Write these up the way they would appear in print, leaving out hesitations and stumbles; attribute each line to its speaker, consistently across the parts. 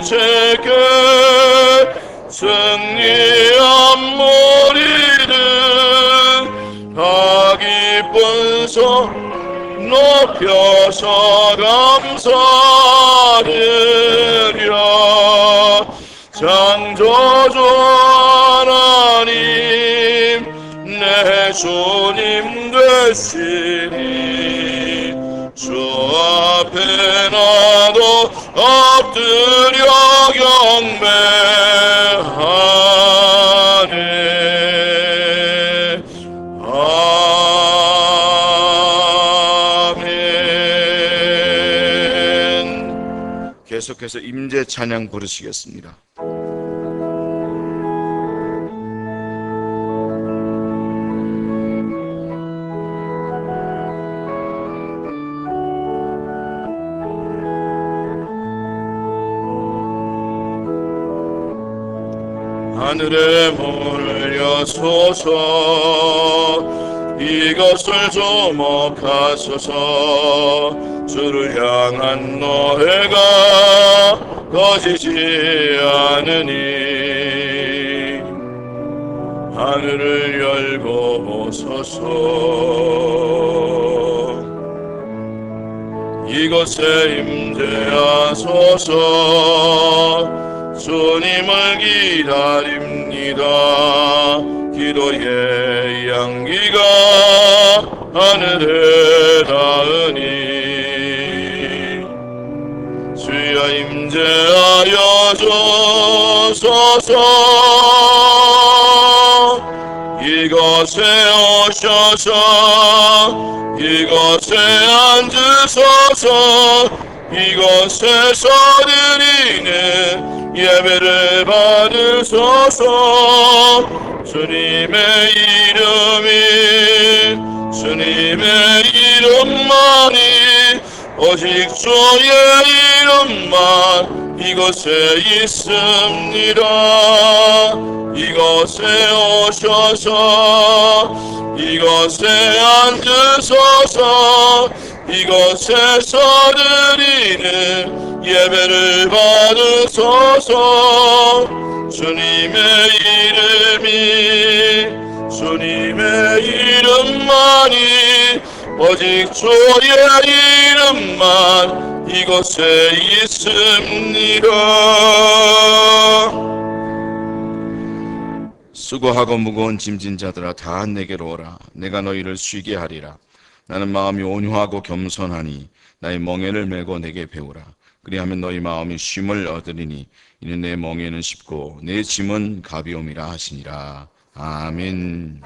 Speaker 1: 제게 승리한 무리들 다 기쁜 손 높여서 감사드려. 창조주 하나님 내 주님 되시니 주 앞에 나도 엎드려 경배하네. 아멘. 계속해서 임재 찬양 부르시겠습니다. 하늘에 몰려소서 이것을 주목하소서. 주를 향한 노래가 꺼지지 않으니 하늘을 열고 보소서. 이곳에 임재하소서. 주님을 기다립니다. 기도의 향기가 하늘에 닿으니 주여 임재하여 주소서. 이곳에 오셔서 이곳에 앉으소서. 이곳에서 드리는 예배를 받으소서. 주님의 주님의 이름만이 오직 주의 이름만 이곳에 있습니다. 이곳에 오셔서 이곳에 앉으소서. 이곳에서 드리는 예배를 받으소서. 주님의 이름만이 오직 주의 이름만 이곳에 있습니다. 수고하고 무거운 짐진 자들아 다 내게로 오라. 내가 너희를 쉬게 하리라. 나는 마음이 온유하고 겸손하니 나의 멍에를 메고 내게 배우라. 그리하면 너희 마음이 쉼을 얻으리니 이는 내 멍에는 쉽고 내 짐은 가벼움이라 하시니라. 아멘.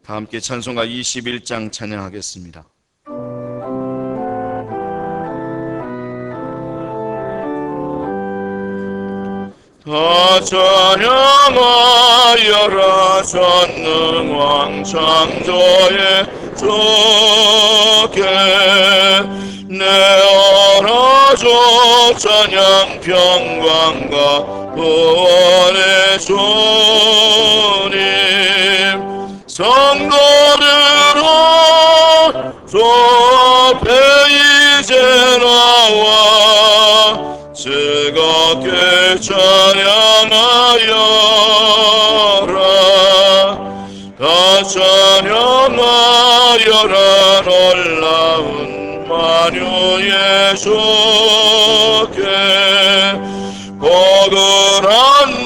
Speaker 1: 다 함께 찬송가 21장 찬양하겠습니다. 다 찬양하여라. 전능왕 창조의 주께 내 얼어줘. 찬양 평강과 구원의 주님 성도들아 주 앞에 이제 나와 즐겁게 찬양하여라. 다 찬양하여라. 놀라운 만유의 주께 고글한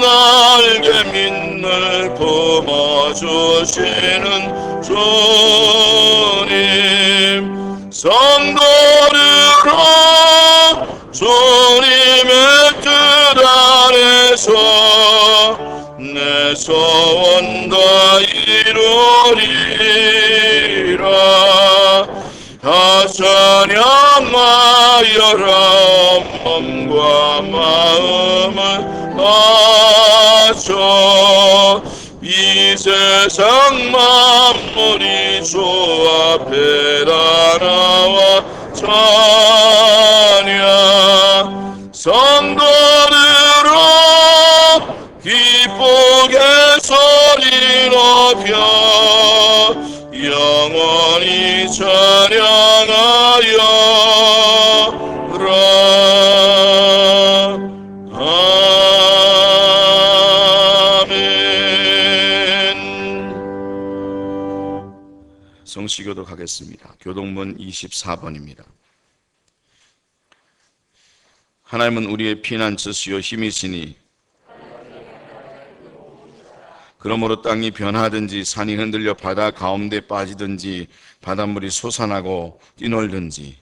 Speaker 1: 날개 민을 품어주시는 주님 성도들아 주님의 뜻 안에서 내 소원 다 이루리라. 다 찬양하여라. 몸과 마음을 바쳐 이 세상 만물이 주 앞에 다 나와 찬양. 성도들아 기쁘게 소리 높여 영원히 찬양하여라. 아멘. 성시교독 하겠습니다. 교독문 24번입니다. 하나님은 우리의 피난처시요 힘이시니 그러므로 땅이 변하든지 산이 흔들려 바다 가운데 빠지든지 바닷물이 솟아나고 뛰놀든지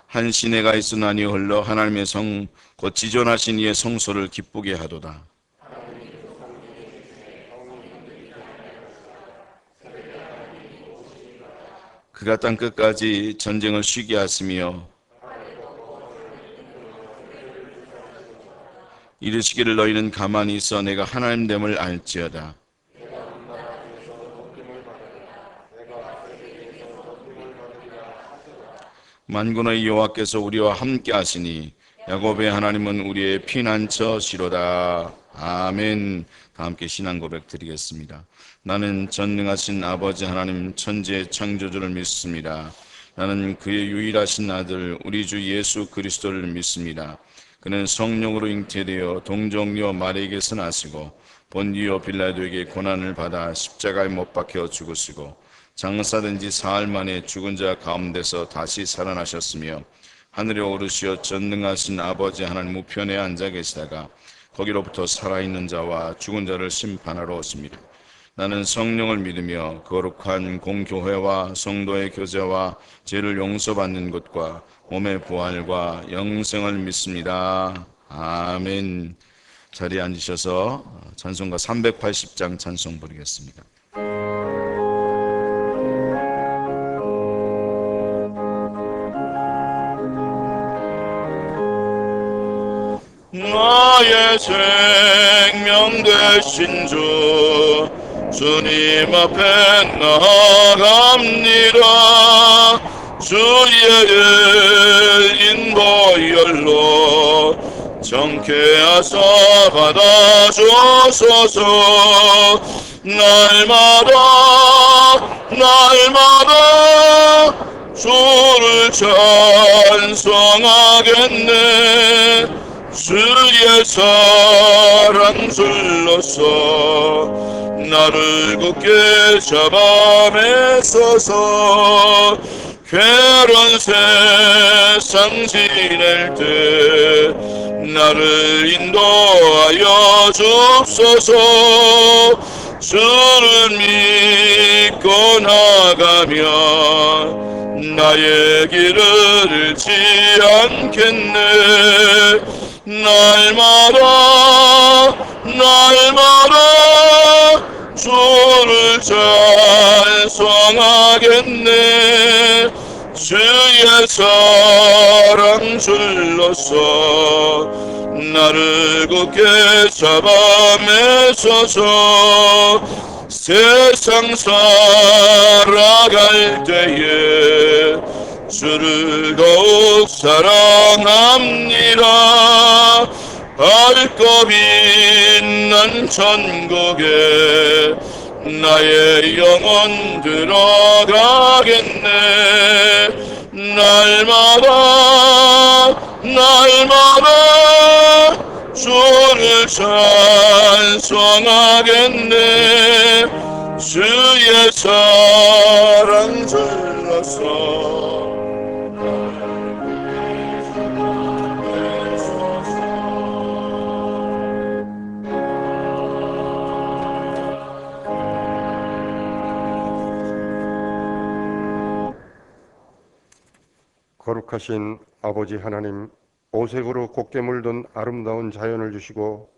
Speaker 1: 한 시내가 있으나니 흘러 하나님의 성 곧 지존하신 이의 성소를 기쁘게 하도다. 그가 땅 끝까지 전쟁을 쉬게 하시며 이르시기를 너희는 가만히 있어 내가 하나님됨을 알지어다. 만군의 여호와께서 우리와 함께 하시니 야곱의 하나님은 우리의 피난처시로다. 아멘. 다 함께 신앙 고백 드리겠습니다. 나는 전능하신 아버지 하나님 천지의 창조주를 믿습니다. 나는 그의 유일하신 아들 우리 주 예수 그리스도를 믿습니다. 그는 성령으로 잉태되어 동정녀 마리에게서 나시고 본디오 빌라도에게 고난을 받아 십자가에 못 박혀 죽으시고 장사된 지 사흘 만에 죽은 자 가운데서 다시 살아나셨으며 하늘에 오르시어 전능하신 아버지 하나님 우편에 앉아 계시다가 거기로부터 살아있는 자와 죽은 자를 심판하러 오십니다. 나는 성령을 믿으며 거룩한 공교회와 성도의 교제와 죄를 용서받는 것과 몸의 부활과 영생을 믿습니다. 아멘. 자리에 앉으셔서 찬송가 380장 찬송 부르겠습니다. 나의 생명 되신 주 주님 앞에 나아갑니다. 주의 인보혈로 정케하사 받아주소서. 날마다 주를 찬송하겠네. 주의 사랑 줄로서 나를 굳게 잡아매소서. 괴로운 세상 지낼 때 나를 인도하여 줍소서. 주를 믿고 나가면 나의 길을 잃지 않겠네. 날마다 주를 찬송하겠네. 주의 사랑 줄로서 나를 굳게 잡아매소서. 세상 살아갈 때에 주를 더욱 사랑합니다. 밝고 빛난 천국에 나의 영혼 들어가겠네. 날마다 주를 찬송하겠네. 주의 사랑 줄로서
Speaker 2: 거룩하신 아버지 하나님, 오색으로 곱게 물든 아름다운 자연을 주시고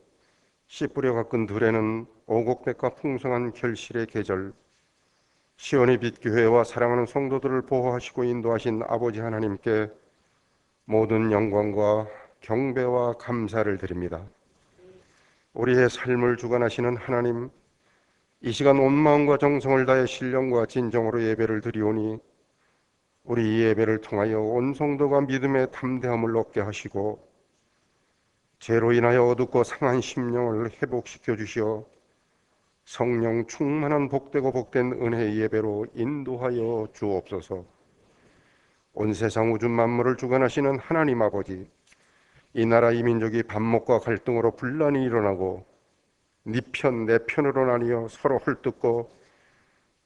Speaker 2: 씨 뿌려 깎은 들에는 오곡백과 풍성한 결실의 계절, 시온의 빛 교회와 사랑하는 성도들을 보호하시고 인도하신 아버지 하나님께 모든 영광과 경배와 감사를 드립니다. 우리의 삶을 주관하시는 하나님, 이 시간 온 마음과 정성을 다해 신령과 진정으로 예배를 드리오니 우리 이 예배를 통하여 온 성도가 믿음의 담대함을 얻게 하시고 죄로 인하여 어둡고 상한 심령을 회복시켜 주시어 성령 충만한 복되고 복된 은혜의 예배로 인도하여 주옵소서. 온 세상 우주 만물을 주관하시는 하나님 아버지, 이 나라 이 민족이 반목과 갈등으로 분란이 일어나고 네 편 내 편으로 나뉘어 서로 헐뜯고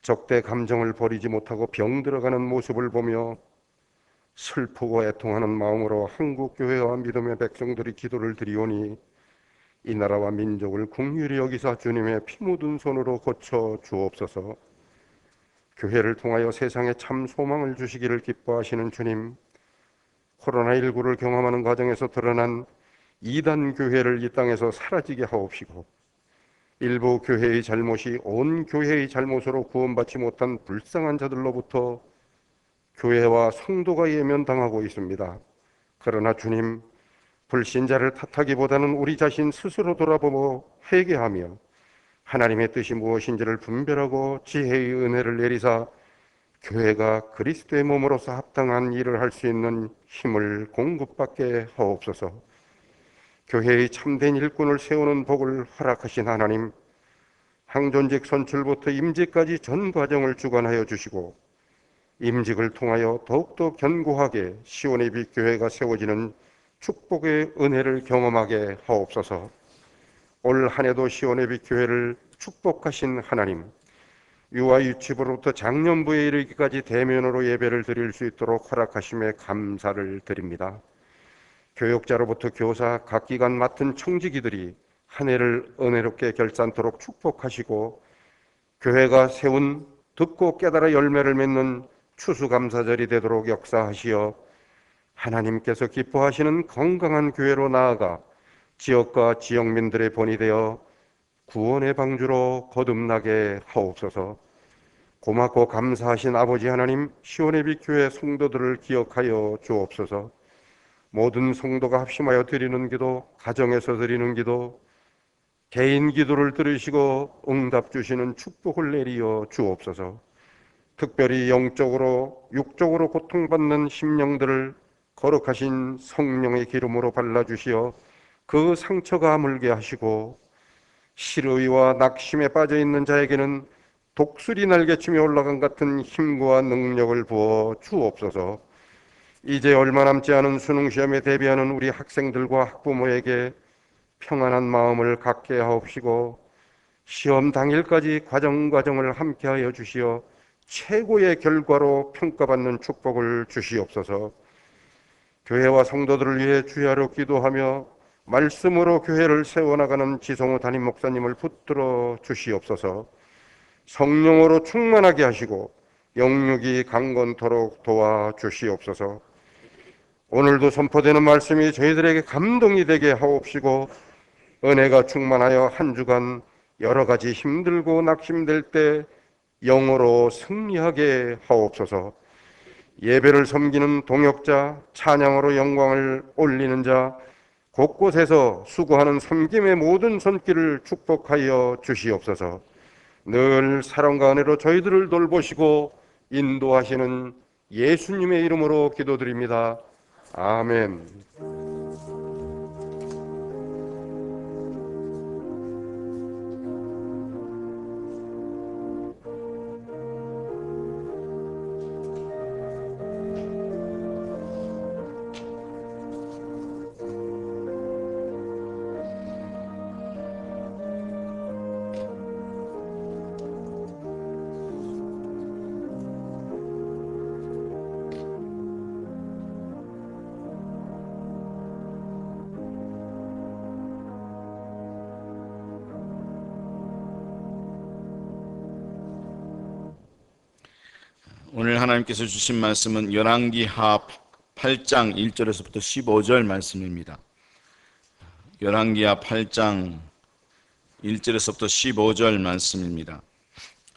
Speaker 2: 적대 감정을 버리지 못하고 병들어가는 모습을 보며 슬프고 애통하는 마음으로 한국교회와 믿음의 백성들이 기도를 드리오니 이 나라와 민족을 긍휼히 여기사 주님의 피 묻은 손으로 고쳐 주옵소서. 교회를 통하여 세상에 참 소망을 주시기를 기뻐하시는 주님, 코로나19를 경험하는 과정에서 드러난 이단 교회를 이 땅에서 사라지게 하옵시고 일부 교회의 잘못이 온 교회의 잘못으로 구원받지 못한 불쌍한 자들로부터 교회와 성도가 예면당하고 있습니다. 그러나 주님, 불신자를 탓하기보다는 우리 자신 스스로 돌아보며 회개하며 하나님의 뜻이 무엇인지를 분별하고 지혜의 은혜를 내리사 교회가 그리스도의 몸으로서 합당한 일을 할 수 있는 힘을 공급받게 하옵소서. 교회의 참된 일꾼을 세우는 복을 허락하신 하나님, 항존직 선출부터 임직까지 전 과정을 주관하여 주시고 임직을 통하여 더욱더 견고하게 시온의 빛 교회가 세워지는 축복의 은혜를 경험하게 하옵소서. 올 한 해도 시온의 빛 교회를 축복하신 하나님, 유아 유치부로부터 장년부에 이르기까지 대면으로 예배를 드릴 수 있도록 허락하심에 감사를 드립니다. 교육자로부터 교사, 각 기관 맡은 청지기들이 한 해를 은혜롭게 결산토록 축복하시고 교회가 세운 듣고 깨달아 열매를 맺는 추수감사절이 되도록 역사하시어 하나님께서 기뻐하시는 건강한 교회로 나아가 지역과 지역민들의 본이 되어 구원의 방주로 거듭나게 하옵소서. 고맙고 감사하신 아버지 하나님, 시온의 빛 교회 성도들을 기억하여 주옵소서. 모든 성도가 합심하여 드리는 기도, 가정에서 드리는 기도, 개인 기도를 들으시고 응답 주시는 축복을 내리어 주옵소서. 특별히 영적으로 육적으로 고통받는 심령들을 거룩하신 성령의 기름으로 발라주시어 그 상처가 아물게 하시고 실의와 낙심에 빠져있는 자에게는 독수리 날개치며 올라간 같은 힘과 능력을 부어 주옵소서. 이제 얼마 남지 않은 수능시험에 대비하는 우리 학생들과 학부모에게 평안한 마음을 갖게 하옵시고 시험 당일까지 과정을 함께하여 주시어 최고의 결과로 평가받는 축복을 주시옵소서. 교회와 성도들을 위해 주야로 기도하며 말씀으로 교회를 세워나가는 지성우 담임 목사님을 붙들어 주시옵소서. 성령으로 충만하게 하시고 영육이 강건토록 도와주시옵소서. 오늘도 선포되는 말씀이 저희들에게 감동이 되게 하옵시고 은혜가 충만하여 한 주간 여러 가지 힘들고 낙심될 때 영으로 승리하게 하옵소서. 예배를 섬기는 동역자, 찬양으로 영광을 올리는 자, 곳곳에서 수고하는 섬김의 모든 손길을 축복하여 주시옵소서. 늘 사랑과 은혜로 저희들을 돌보시고 인도하시는 예수님의 이름으로 기도드립니다. 아멘.
Speaker 1: 오늘 하나님께서 주신 말씀은 열왕기하 8장 1절에서부터 15절 말씀입니다. 열왕기하 8장 1절에서부터 15절 말씀입니다.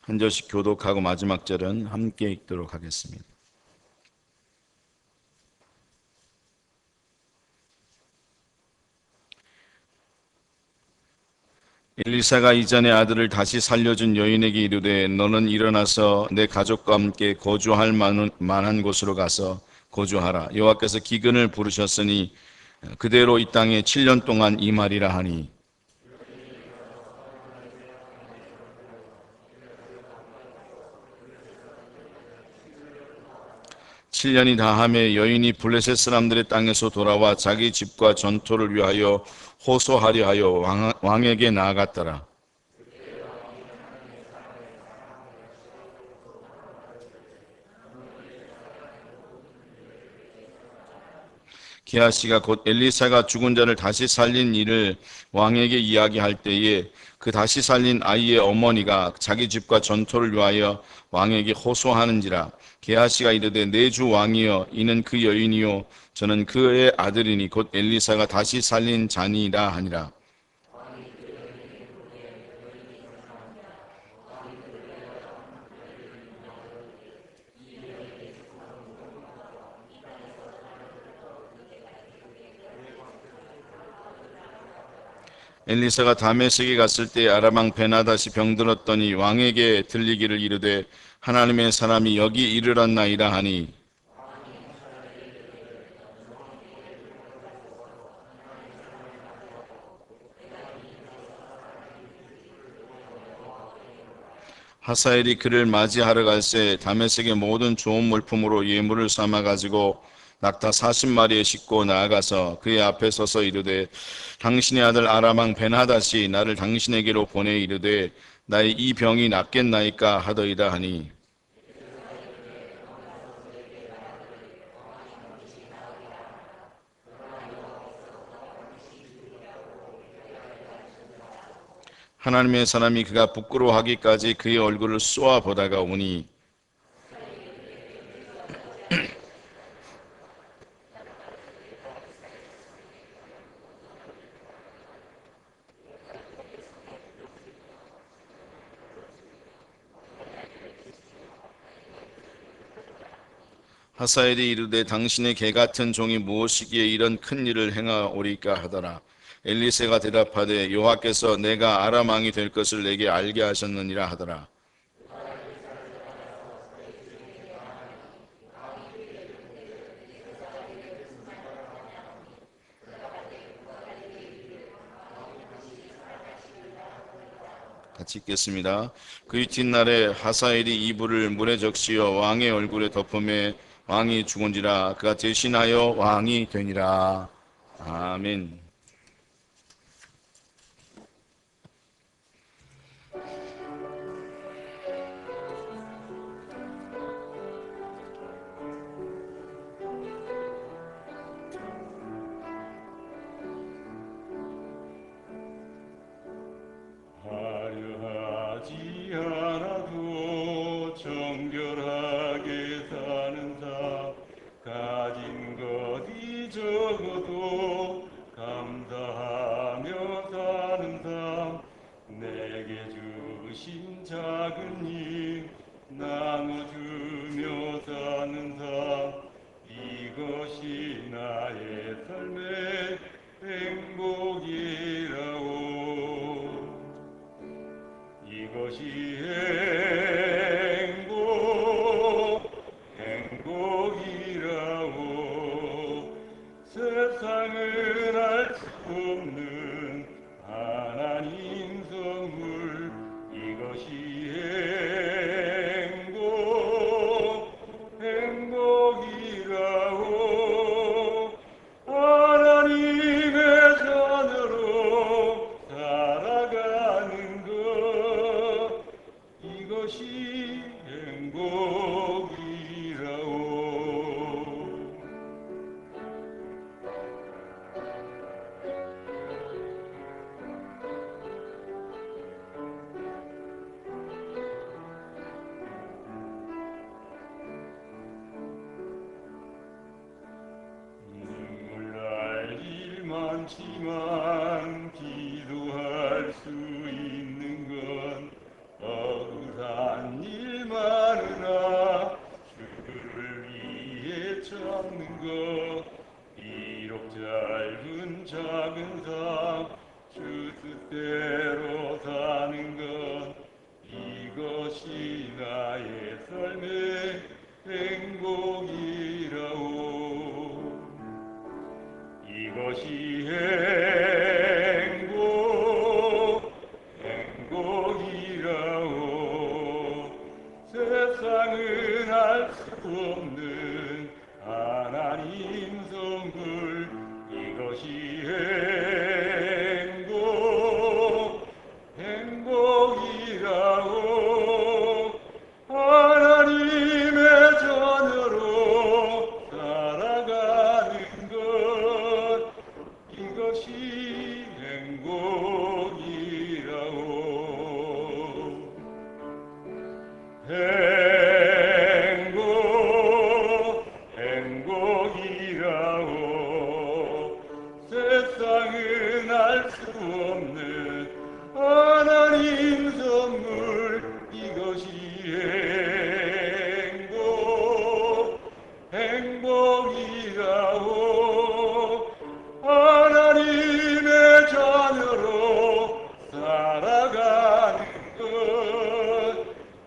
Speaker 1: 한 절씩 교독하고 마지막 절은 함께 읽도록 하겠습니다. 엘리사가 이전에 아들을 다시 살려준 여인에게 이르되 너는 일어나서 내 가족과 함께 거주할 만한 곳으로 가서 거주하라. 여호와께서 기근을 부르셨으니 그대로 이 땅에 7년 동안 임하리라 하니 7년이 다함에 여인이 블레셋 사람들의 땅에서 돌아와 자기 집과 전토를 위하여 호소하려 하여 왕에게 나아갔더라. 게하시가 곧 엘리사가 죽은 자를 다시 살린 일을 왕에게 이야기할 때에 그 다시 살린 아이의 어머니가 자기 집과 전토를 위하여 왕에게 호소하는지라. 게하시가 이르되 내 주 왕이여 이는 그 여인이요 저는 그의 아들이니 곧 엘리사가 다시 살린 자니라 하니라. 엘리사가 다메섹에 갔을 때 아람 베나다시 병들었더니 왕에게 들리기를 이르되 하나님의 사람이 여기 이르렀나이다 하니 하사엘이 그를 맞이하러 갈새 다메섹의 모든 좋은 물품으로 예물을 삼아 가지고 낙타 40마리에 싣고 나아가서 그의 앞에 서서 이르되 당신의 아들 아람 왕 베나다시 나를 당신에게로 보내 이르되 나의 이 병이 낫겠나이까 하더이다 하니 하나님의 사람이 그가 부끄러워하기까지 그의 얼굴을 쏘아 보다가 오니 하사엘이 이르되 당신의 개 같은 종이 무엇이기에 이런 큰 일을 행하오리까 하더라. 엘리세가 대답하되 여호와께서 내가 아람 왕이 될 것을 내게 알게 하셨느니라 하더라. 같이 읽겠습니다. 그 이튿날에 하사엘이 이불을 물에 적시어 왕의 얼굴에 덮음에 왕이 죽은지라 그가 대신하여 왕이 되니라. 아멘.
Speaker 3: 화려하지 않아도 정결하게 사는 삶 가진 것이 적어도 감사하며 사는 삶 내게 주신 작은 일 나눠주며 사는 삶 이것이 나의 삶의 행복이라오 이것이 행복이라오 세상은 알 수 없는 하나님 선물 이것이 행복이라오 하나님의 자녀로 살아가는 것 이것이 행복이라오 눈물 날 일 많지만 기도할 수 있는 건 어긋한 일 많으나 주를 위해 참는 것 비록 짧은 작은 삶주 뜻대로 사는 것 이것이 나의 삶의 행복이라오 이것이 행복이라오 세상은 알 수 없는 하나님 선물 이것이 행복이라오 하나님의 자녀로 살아가는 것 이것이 행복이라오 세상은 알 수 없는 하나님 선물 이것이 행복이라오 하나님의 자녀로 살아가는 것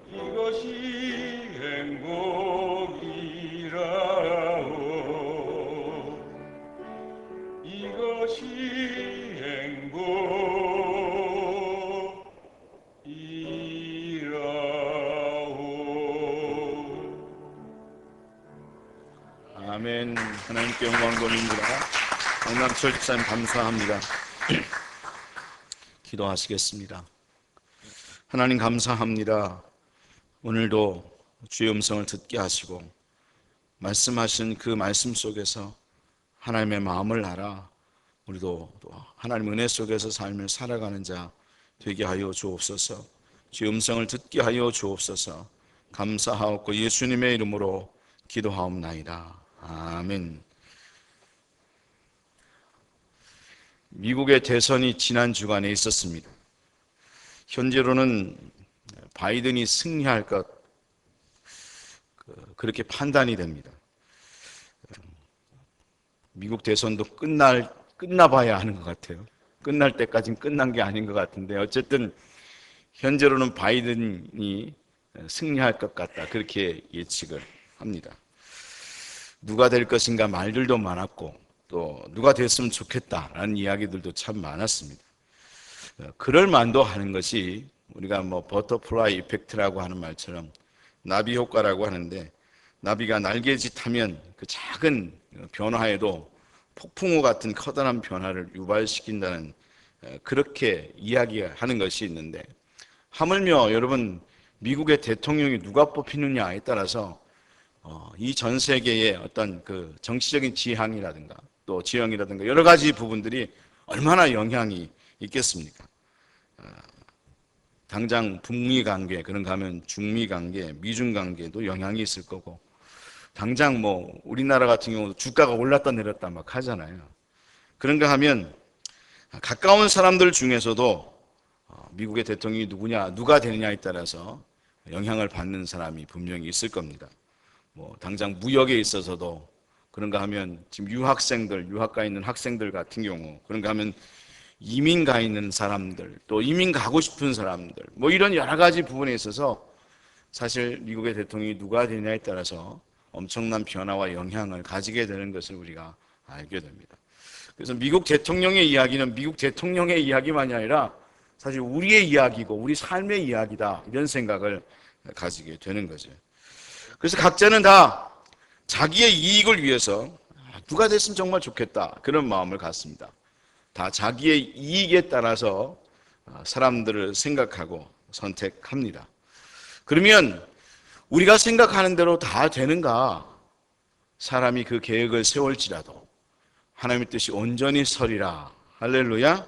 Speaker 3: 이것이 행복이라오 이것이 행복이라오
Speaker 1: 아멘. 하나님께 영광 돌립니다. 강남철 집사님 감사합니다. 기도하시겠습니다. 하나님 감사합니다. 오늘도 주의 음성을 듣게 하시고 말씀하신 그 말씀 속에서 하나님의 마음을 알아 우리도 또 하나님 은혜 속에서 삶을 살아가는 자 되게 하여 주옵소서. 주의 음성을 듣게 하여 주옵소서. 감사하옵고 예수님의 이름으로 기도하옵나이다. 아멘. 미국의 대선이 지난 주간에 있었습니다. 현재로는 바이든이 승리할 것 그렇게 판단이 됩니다. 미국 대선도 끝나봐야 하는 것 같아요. 끝날 때까지는 끝난 게 아닌 것 같은데 어쨌든 현재로는 바이든이 승리할 것 같다 그렇게 예측을 합니다. 누가 될 것인가 말들도 많았고 또 누가 됐으면 좋겠다라는 이야기들도 참 많았습니다. 그럴 만도 하는 것이 우리가 버터플라이 이펙트라고 하는 말처럼 나비 효과라고 하는데 나비가 날개짓하면 그 작은 변화에도 폭풍우 같은 커다란 변화를 유발시킨다는 그렇게 이야기하는 것이 있는데 하물며 여러분 미국의 대통령이 누가 뽑히느냐에 따라서 이 전 세계의 어떤 그 정치적인 지향이라든가 또 지형이라든가 여러 가지 부분들이 얼마나 영향이 있겠습니까? 당장 북미 관계, 그런가 하면 중미 관계, 미중 관계도 영향이 있을 거고 당장 우리나라 같은 경우도 주가가 올랐다 내렸다 막 하잖아요. 그런가 하면 가까운 사람들 중에서도 미국의 대통령이 누가 되느냐에 따라서 영향을 받는 사람이 분명히 있을 겁니다. 당장 무역에 있어서도 그런가 하면 지금 유학 가 있는 학생들 같은 경우 그런가 하면 이민 가 있는 사람들 또 이민 가고 싶은 사람들 이런 여러 가지 부분에 있어서 사실 미국의 대통령이 누가 되느냐에 따라서 엄청난 변화와 영향을 가지게 되는 것을 우리가 알게 됩니다. 그래서 미국 대통령의 이야기는 미국 대통령의 이야기만이 아니라 사실 우리의 이야기고 우리 삶의 이야기다 이런 생각을 가지게 되는 거죠. 그래서 각자는 다 자기의 이익을 위해서 누가 됐으면 정말 좋겠다 그런 마음을 갖습니다. 다 자기의 이익에 따라서 사람들을 생각하고 선택합니다. 그러면 우리가 생각하는 대로 다 되는가? 사람이 그 계획을 세울지라도 하나님의 뜻이 온전히 서리라. 할렐루야.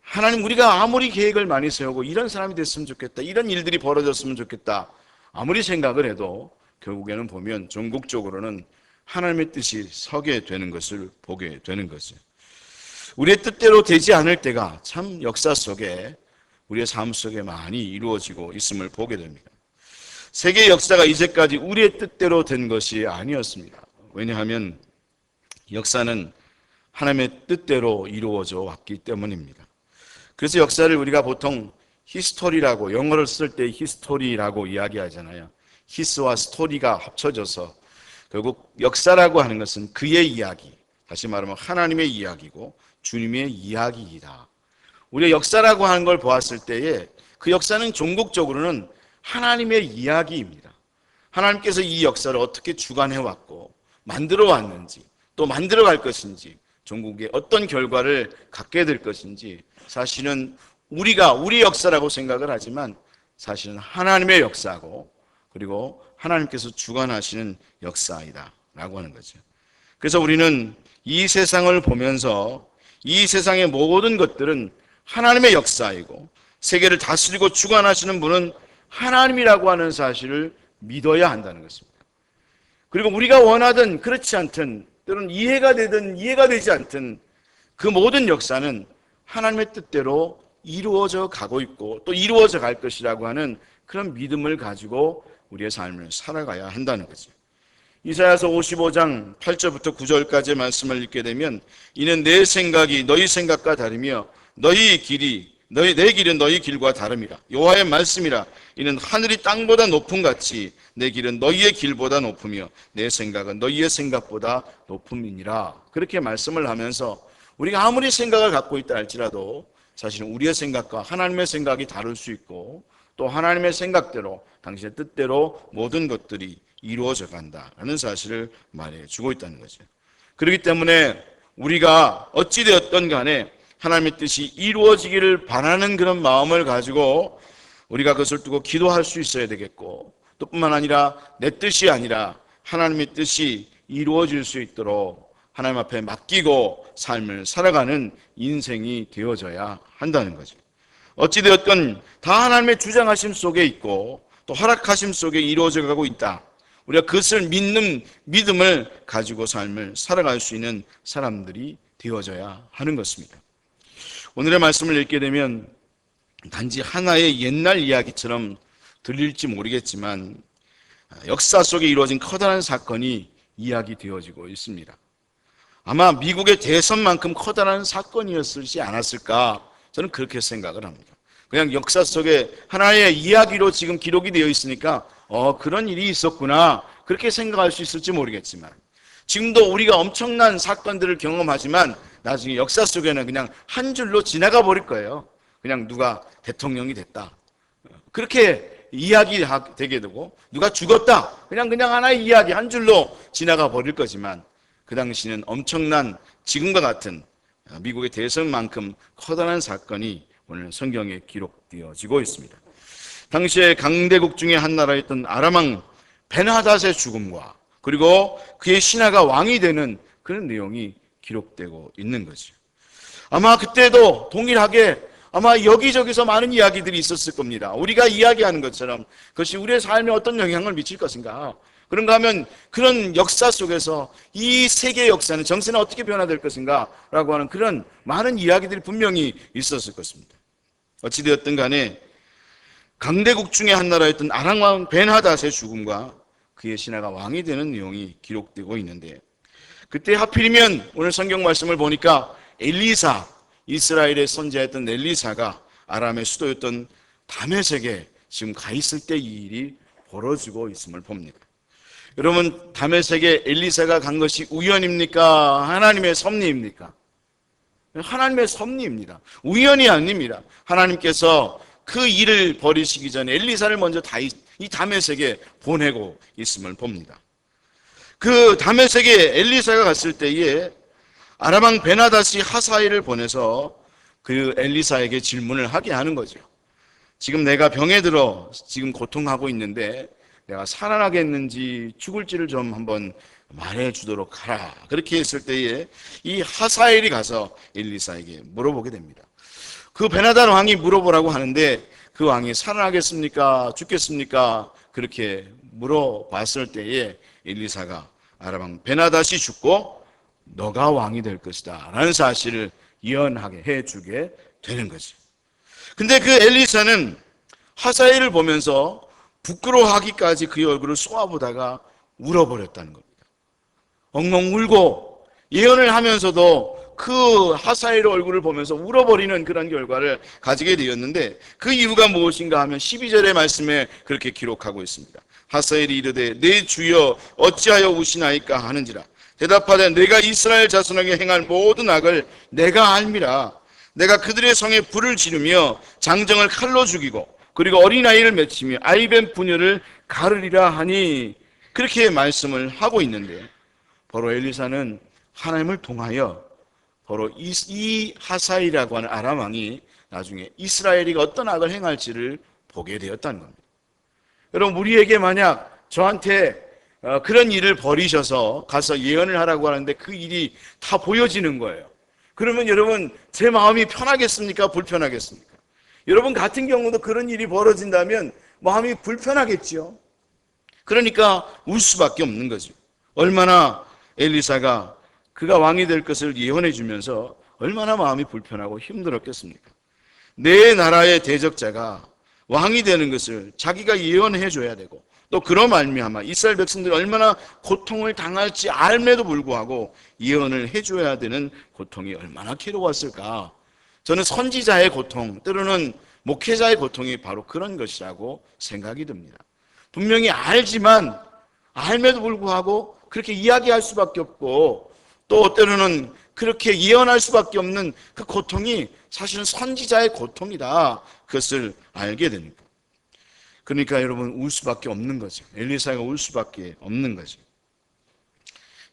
Speaker 1: 하나님 우리가 아무리 계획을 많이 세우고 이런 사람이 됐으면 좋겠다, 이런 일들이 벌어졌으면 좋겠다 아무리 생각을 해도 결국에는 보면 전국적으로는 하나님의 뜻이 서게 되는 것을 보게 되는 거죠. 우리의 뜻대로 되지 않을 때가 참 역사 속에 우리의 삶 속에 많이 이루어지고 있음을 보게 됩니다. 세계 역사가 이제까지 우리의 뜻대로 된 것이 아니었습니다. 왜냐하면 역사는 하나님의 뜻대로 이루어져 왔기 때문입니다. 그래서 역사를 우리가 보통 히스토리라고, 영어를 쓸 때 히스토리라고 이야기하잖아요. 히스와 스토리가 합쳐져서 결국 역사라고 하는 것은 그의 이야기, 다시 말하면 하나님의 이야기고 주님의 이야기이다. 우리가 역사라고 하는 걸 보았을 때에 그 역사는 종국적으로는 하나님의 이야기입니다. 하나님께서 이 역사를 어떻게 주관해 왔고 만들어 왔는지, 또 만들어 갈 것인지, 종국에 어떤 결과를 갖게 될 것인지, 사실은 우리가 우리 역사라고 생각을 하지만 사실은 하나님의 역사고, 그리고 하나님께서 주관하시는 역사이다 라고 하는 거죠. 그래서 우리는 이 세상을 보면서 이 세상의 모든 것들은 하나님의 역사이고 세계를 다스리고 주관하시는 분은 하나님이라고 하는 사실을 믿어야 한다는 것입니다. 그리고 우리가 원하든 그렇지 않든, 때로는 이해가 되든 이해가 되지 않든 그 모든 역사는 하나님의 뜻대로 이루어져 가고 있고 또 이루어져 갈 것이라고 하는 그런 믿음을 가지고 우리의 삶을 살아가야 한다는 거죠. 이사야서 55장 8절부터 9절까지의 말씀을 읽게 되면, 이는 내 생각이 너희 생각과 다르며 내 길은 너희 길과 다름이라. 여호와의 말씀이라. 이는 하늘이 땅보다 높음 같이 내 길은 너희의 길보다 높으며 내 생각은 너희의 생각보다 높음이니라. 그렇게 말씀을 하면서 우리가 아무리 생각을 갖고 있다 할지라도 사실은 우리의 생각과 하나님의 생각이 다를 수 있고, 또 하나님의 생각대로 당신의 뜻대로 모든 것들이 이루어져 간다라는 사실을 말해주고 있다는 거죠. 그렇기 때문에 우리가 어찌되었던 간에 하나님의 뜻이 이루어지기를 바라는 그런 마음을 가지고 우리가 그것을 두고 기도할 수 있어야 되겠고, 또 뿐만 아니라 내 뜻이 아니라 하나님의 뜻이 이루어질 수 있도록 하나님 앞에 맡기고 삶을 살아가는 인생이 되어져야 한다는 거죠. 어찌되었건 다 하나님의 주장하심 속에 있고 또 허락하심 속에 이루어져 가고 있다. 우리가 그것을 믿는 믿음을 가지고 삶을 살아갈 수 있는 사람들이 되어져야 하는 것입니다. 오늘의 말씀을 읽게 되면 단지 하나의 옛날 이야기처럼 들릴지 모르겠지만 역사 속에 이루어진 커다란 사건이 이야기되어지고 있습니다. 아마 미국의 대선만큼 커다란 사건이었을지 않았을까, 저는 그렇게 생각을 합니다. 그냥 역사 속에 하나의 이야기로 지금 기록이 되어 있으니까 그런 일이 있었구나, 그렇게 생각할 수 있을지 모르겠지만, 지금도 우리가 엄청난 사건들을 경험하지만 나중에 역사 속에는 그냥 한 줄로 지나가 버릴 거예요. 그냥 누가 대통령이 됐다, 그렇게 이야기되게 되고, 누가 죽었다, 그냥 하나의 이야기 한 줄로 지나가 버릴 거지만, 그 당시는 엄청난 지금과 같은 미국의 대선만큼 커다란 사건이 오늘 성경에 기록되어지고 있습니다. 당시에 강대국 중에 한 나라였던 아람왕 벤하닷의 죽음과 그리고 그의 신하가 왕이 되는 그런 내용이 기록되고 있는 거죠. 아마 그때도 동일하게 아마 여기저기서 많은 이야기들이 있었을 겁니다. 우리가 이야기하는 것처럼 그것이 우리의 삶에 어떤 영향을 미칠 것인가, 그런가 하면 그런 역사 속에서 이 세계 역사는 정세는 어떻게 변화될 것인가 라고 하는 그런 많은 이야기들이 분명히 있었을 것입니다. 어찌되었든 간에 강대국 중에 한 나라였던 아람왕 벤하닷의 죽음과 그의 신하가 왕이 되는 내용이 기록되고 있는데, 그때 하필이면 오늘 성경 말씀을 보니까 엘리사, 이스라엘의 선지자였던 엘리사가 아람의 수도였던 다메섹에 지금 가 있을 때 이 일이 벌어지고 있음을 봅니다. 여러분, 다메섹에 엘리사가 간 것이 우연입니까? 하나님의 섭리입니까? 하나님의 섭리입니다. 우연이 아닙니다. 하나님께서 그 일을 벌이시기 전에 엘리사를 먼저 이 다메섹에 보내고 있음을 봅니다. 그 다메섹에 엘리사가 갔을 때에 아람왕 벤하닷이 하사엘을 보내서 그 엘리사에게 질문을 하게 하는 거죠. 지금 내가 병에 들어 지금 고통하고 있는데 내가 살아나겠는지 죽을지를 좀 한번 말해주도록 하라. 그렇게 했을 때에 이 하사엘이 가서 엘리사에게 물어보게 됩니다. 그 벤하닷 왕이 물어보라고 하는데 그 왕이 살아나겠습니까? 죽겠습니까? 그렇게 물어봤을 때에 엘리사가 아람왕 벤하닷이 죽고 너가 왕이 될 것이다 라는 사실을 예언하게 해주게 되는 거죠. 근데 그 엘리사는 하사엘을 보면서 부끄러워하기까지 그의 얼굴을 쏘아보다가 울어버렸다는 겁니다. 엉엉 울고 예언을 하면서도 그 하사엘의 얼굴을 보면서 울어버리는 그런 결과를 가지게 되었는데, 그 이유가 무엇인가 하면 12절의 말씀에 그렇게 기록하고 있습니다. 하사엘이 이르되 내 주여 어찌하여 우시나이까 하는지라. 대답하되 내가 이스라엘 자손에게 행할 모든 악을 내가 알미라. 내가 그들의 성에 불을 지르며 장정을 칼로 죽이고 그리고 어린아이를 맺히며 아이뱀 부녀를 가르리라 하니, 그렇게 말씀을 하고 있는데, 바로 엘리사는 하나님을 통하여 바로 이 하사엘이라고 하는 아람 왕이 나중에 이스라엘이 어떤 악을 행할지를 보게 되었다는 겁니다. 여러분, 우리에게 만약 저한테 그런 일을 벌이셔서 가서 예언을 하라고 하는데 그 일이 다 보여지는 거예요. 그러면 여러분, 제 마음이 편하겠습니까? 불편하겠습니까? 여러분 같은 경우도 그런 일이 벌어진다면 마음이 불편하겠지요. 그러니까 울 수밖에 없는 거죠. 얼마나 엘리사가 그가 왕이 될 것을 예언해 주면서 얼마나 마음이 불편하고 힘들었겠습니까? 내 나라의 대적자가 왕이 되는 것을 자기가 예언해 줘야 되고, 또 그로 말미암아 이스라엘 백성들이 얼마나 고통을 당할지 알매도 불구하고 예언을 해줘야 되는 고통이 얼마나 괴로웠을까. 저는 선지자의 고통, 때로는 목회자의 고통이 바로 그런 것이라고 생각이 듭니다. 분명히 알지만 알매도 불구하고 그렇게 이야기할 수밖에 없고, 또 때로는 그렇게 예언할 수밖에 없는 그 고통이 사실은 선지자의 고통이다, 그것을 알게 됩니다. 그러니까 여러분, 울 수밖에 없는 거죠. 엘리사가 울 수밖에 없는 거죠.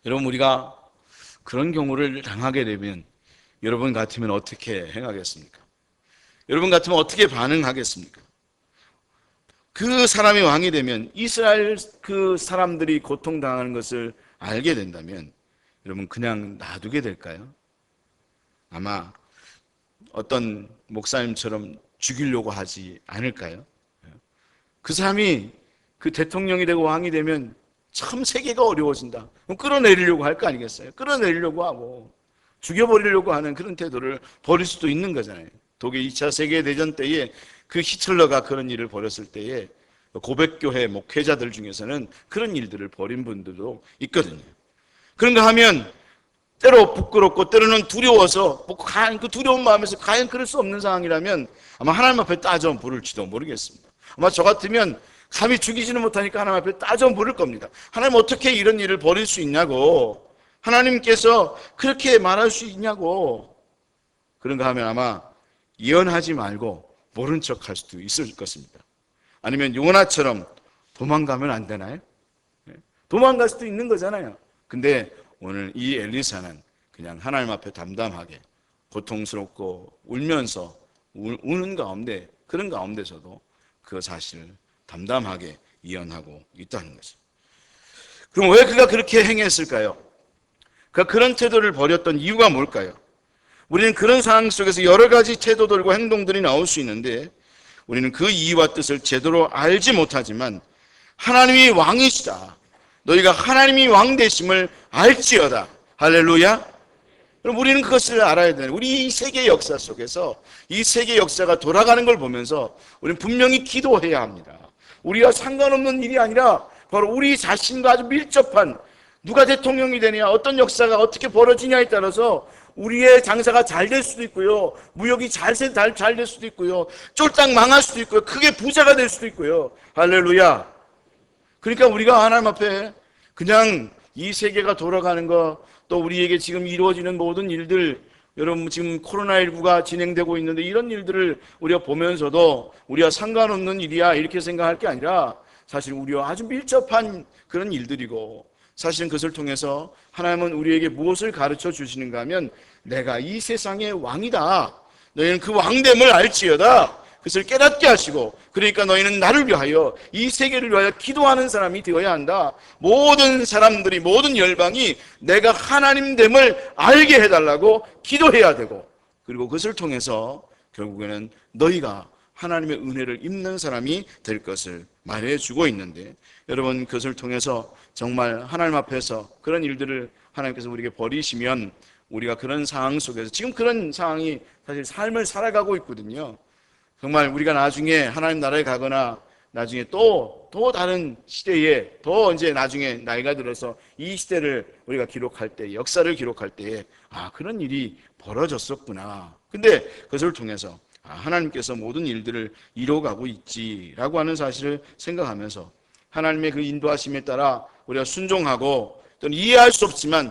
Speaker 1: 여러분, 우리가 그런 경우를 당하게 되면 여러분 같으면 어떻게 행하겠습니까? 여러분 같으면 어떻게 반응하겠습니까? 그 사람이 왕이 되면 이스라엘 그 사람들이 고통당하는 것을 알게 된다면 여러분 그냥 놔두게 될까요? 아마 어떤 목사님처럼 죽이려고 하지 않을까요? 그 사람이 그 대통령이 되고 왕이 되면 참 세계가 어려워진다. 그럼 끌어내리려고 할 거 아니겠어요? 끌어내리려고 하고 죽여버리려고 하는 그런 태도를 벌일 수도 있는 거잖아요. 독일 2차 세계대전 때에 그 히틀러가 그런 일을 벌였을 때에 고백교회 목회자들 중에서는 그런 일들을 벌인 분들도 있거든요. 그런가 하면 때로 부끄럽고 때로는 두려워서 그 두려운 마음에서 과연 그럴 수 없는 상황이라면 아마 하나님 앞에 따져 부를지도 모르겠습니다. 아마 저 같으면 감히 죽이지는 못하니까 하나님 앞에 따져 부를 겁니다. 하나님 어떻게 이런 일을 벌일 수 있냐고, 하나님께서 그렇게 말할 수 있냐고. 그런가 하면 아마 예언하지 말고 모른 척 할 수도 있을 것입니다. 아니면 요나처럼 도망가면 안 되나요? 도망갈 수도 있는 거잖아요. 근데 오늘 이 엘리사는 그냥 하나님 앞에 담담하게 고통스럽고 울면서 우는 가운데, 그런 가운데서도 그 사실을 담담하게 예언하고 있다는 거죠. 그럼 왜 그가 그렇게 행했을까요? 그가 그런 태도를 벌였던 이유가 뭘까요? 우리는 그런 상황 속에서 여러 가지 태도들과 행동들이 나올 수 있는데 우리는 그 이유와 뜻을 제대로 알지 못하지만 하나님이 왕이시다, 너희가 하나님이 왕 되심을 알지어다. 할렐루야. 그럼 우리는 그것을 알아야 되는, 우리 이 세계 역사 속에서 이 세계 역사가 돌아가는 걸 보면서 우리는 분명히 기도해야 합니다. 우리와 상관없는 일이 아니라 바로 우리 자신과 아주 밀접한, 누가 대통령이 되냐, 어떤 역사가 어떻게 벌어지냐에 따라서 우리의 장사가 잘 될 수도 있고요, 무역이 잘 될 수도 있고요, 쫄딱 망할 수도 있고요, 크게 부자가 될 수도 있고요. 할렐루야. 그러니까 우리가 하나님 앞에 그냥 이 세계가 돌아가는 거, 또 우리에게 지금 이루어지는 모든 일들, 여러분 지금 코로나19가 진행되고 있는데 이런 일들을 우리가 보면서도 우리와 상관없는 일이야 이렇게 생각할 게 아니라 사실 우리와 아주 밀접한 그런 일들이고, 사실은 그것을 통해서 하나님은 우리에게 무엇을 가르쳐 주시는가 하면 내가 이 세상의 왕이다, 너희는 그 왕됨을 알지어다, 그것을 깨닫게 하시고, 그러니까 너희는 나를 위하여, 이 세계를 위하여 기도하는 사람이 되어야 한다. 모든 사람들이, 모든 열방이 내가 하나님됨을 알게 해달라고 기도해야 되고, 그리고 그것을 통해서 결국에는 너희가 하나님의 은혜를 입는 사람이 될 것을 말해주고 있는데, 여러분 그것을 통해서 정말 하나님 앞에서 그런 일들을 하나님께서 우리에게 버리시면 우리가 그런 상황 속에서, 지금 그런 상황이 사실 삶을 살아가고 있거든요. 정말 우리가 나중에 하나님 나라에 가거나 나중에 또 다른 시대에 더 이제 나중에 나이가 들어서 이 시대를 우리가 기록할 때, 역사를 기록할 때에 그런 일이 벌어졌었구나. 근데 그것을 통해서 하나님께서 모든 일들을 이뤄가고 있지라고 하는 사실을 생각하면서 하나님의 그 인도하심에 따라 우리가 순종하고 또는 이해할 수 없지만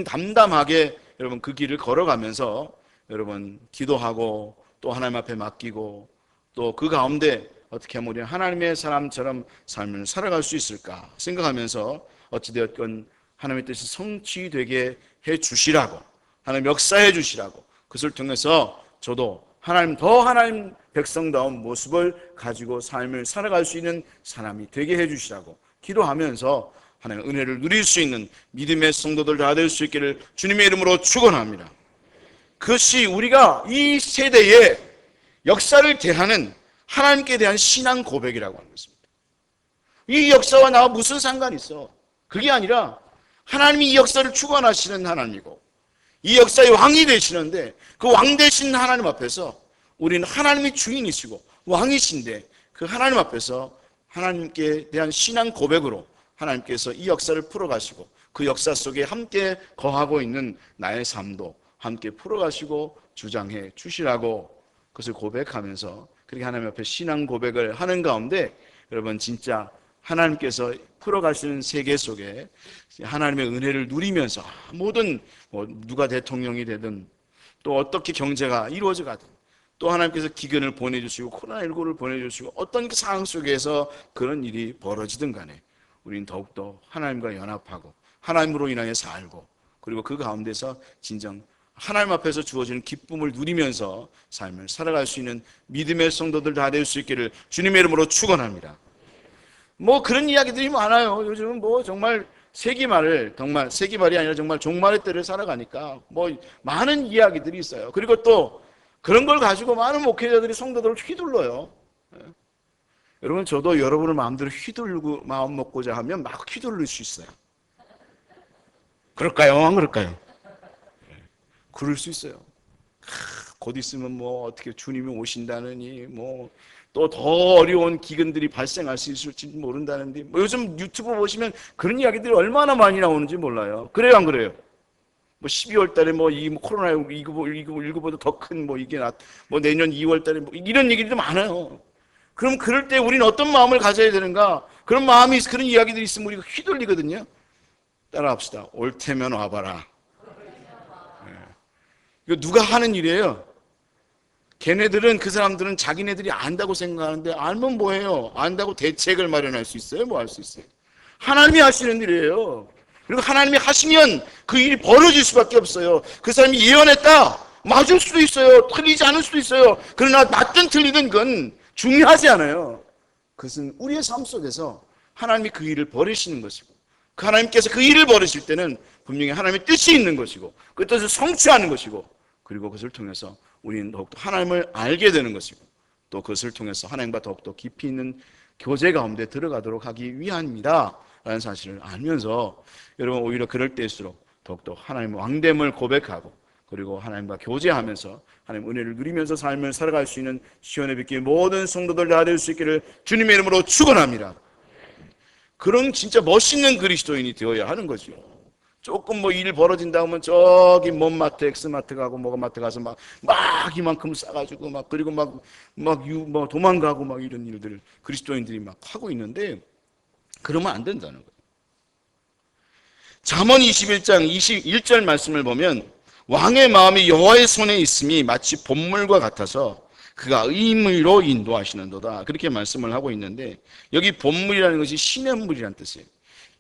Speaker 1: 담담하게 여러분 그 길을 걸어가면서 여러분 기도하고 또 하나님 앞에 맡기고 또 그 가운데 어떻게 하면 우리는 하나님의 사람처럼 삶을 살아갈 수 있을까 생각하면서 어찌되었건 하나님의 뜻이 성취되게 해 주시라고 하나님 역사해 주시라고 그것을 통해서 저도 하나님 백성다운 모습을 가지고 삶을 살아갈 수 있는 사람이 되게 해 주시라고 기도하면서 하나님의 은혜를 누릴 수 있는 믿음의 성도들 다 될 수 있기를 주님의 이름으로 축원합니다. 그것이 우리가 이 세대의 역사를 대하는 하나님께 대한 신앙 고백이라고 하는 것입니다. 이 역사와 나와 무슨 상관이 있어? 그게 아니라 하나님이 이 역사를 주관하시는 하나님이고 이 역사의 왕이 되시는데 그 왕 되신 하나님 앞에서 우리는 하나님이 주인이시고 왕이신데 그 하나님 앞에서 하나님께 대한 신앙 고백으로 하나님께서 이 역사를 풀어가시고 그 역사 속에 함께 거하고 있는 나의 삶도 함께 풀어가시고 주장해 주시라고 그것을 고백하면서 그렇게 하나님 앞에 신앙 고백을 하는 가운데 여러분 진짜 하나님께서 풀어가시는 세계 속에 하나님의 은혜를 누리면서 모든 누가 대통령이 되든 또 어떻게 경제가 이루어져 가든 또 하나님께서 기근을 보내주시고 코로나19를 보내주시고 어떤 그 상황 속에서 그런 일이 벌어지든 간에 우리는 더욱더 하나님과 연합하고 하나님으로 인하여 살고 그리고 그 가운데서 진정 하나님 앞에서 주어지는 기쁨을 누리면서 삶을 살아갈 수 있는 믿음의 성도들 다 될 수 있기를 주님의 이름으로 축원합니다. 그런 이야기들이 많아요. 요즘은 정말 세기말이 아니라 정말 종말의 때를 살아가니까 많은 이야기들이 있어요. 그리고 또 그런 걸 가지고 많은 목회자들이 성도들을 휘둘러요. 여러분 저도 여러분을 마음대로 휘둘고 마음 먹고자 하면 막 휘둘릴 수 있어요. 그럴까요? 안 그럴까요? 그럴 수 있어요. 곧 있으면 어떻게 주님이 오신다느니 또 더 어려운 기근들이 발생할 수 있을지 모른다는데 요즘 유튜브 보시면 그런 이야기들이 얼마나 많이 나오는지 몰라요. 그래요, 안 그래요? 12월 달에 이 코로나19보다 더 큰 이게 내년 2월 달에 이런 얘기들도 많아요. 그럼 그럴 때 우리는 어떤 마음을 가져야 되는가? 그런 이야기들이 있으면 우리가 휘둘리거든요. 따라합시다. 올 테면 와봐라. 이거 누가 하는 일이에요? 그 사람들은 자기네들이 안다고 생각하는데 알면 뭐해요? 안다고 대책을 마련할 수 있어요? 뭐 할 수 있어요? 하나님이 하시는 일이에요. 그리고 하나님이 하시면 그 일이 벌어질 수밖에 없어요. 그 사람이 예언했다. 맞을 수도 있어요. 틀리지 않을 수도 있어요. 그러나 맞든 틀리든 그건 중요하지 않아요. 그것은 우리의 삶 속에서 하나님이 그 일을 벌이시는 것이고 그 하나님께서 그 일을 벌이실 때는 분명히 하나님의 뜻이 있는 것이고 그 뜻을 성취하는 것이고 그리고 그것을 통해서 우리는 더욱더 하나님을 알게 되는 것이고 또 그것을 통해서 하나님과 더욱더 깊이 있는 교제 가운데 들어가도록 하기 위함이다 라는 사실을 알면서 여러분 오히려 그럴 때일수록 더욱더 하나님의 왕됨을 고백하고 그리고 하나님과 교제하면서 하나님 은혜를 누리면서 삶을 살아갈 수 있는 시온의 빛길 모든 성도들 다 될 수 있기를 주님의 이름으로 축원합니다. 그런 진짜 멋있는 그리스도인이 되어야 하는 거죠. 조금 일 벌어진다 하면 저기 먼 마트 엑스마트 가고 뭐마트 가서 막 이만큼 싸가지고 그리고 도망가고 이런 일들을 그리스도인들이 하고 있는데 그러면 안 된다는 거예요. 잠언 21장 21절 말씀을 보면 왕의 마음이 여호와의 손에 있음이 마치 봇물과 같아서 그가 의물로 인도하시는도다 그렇게 말씀을 하고 있는데 여기 봇물이라는 것이 시냇물이라는 뜻이에요.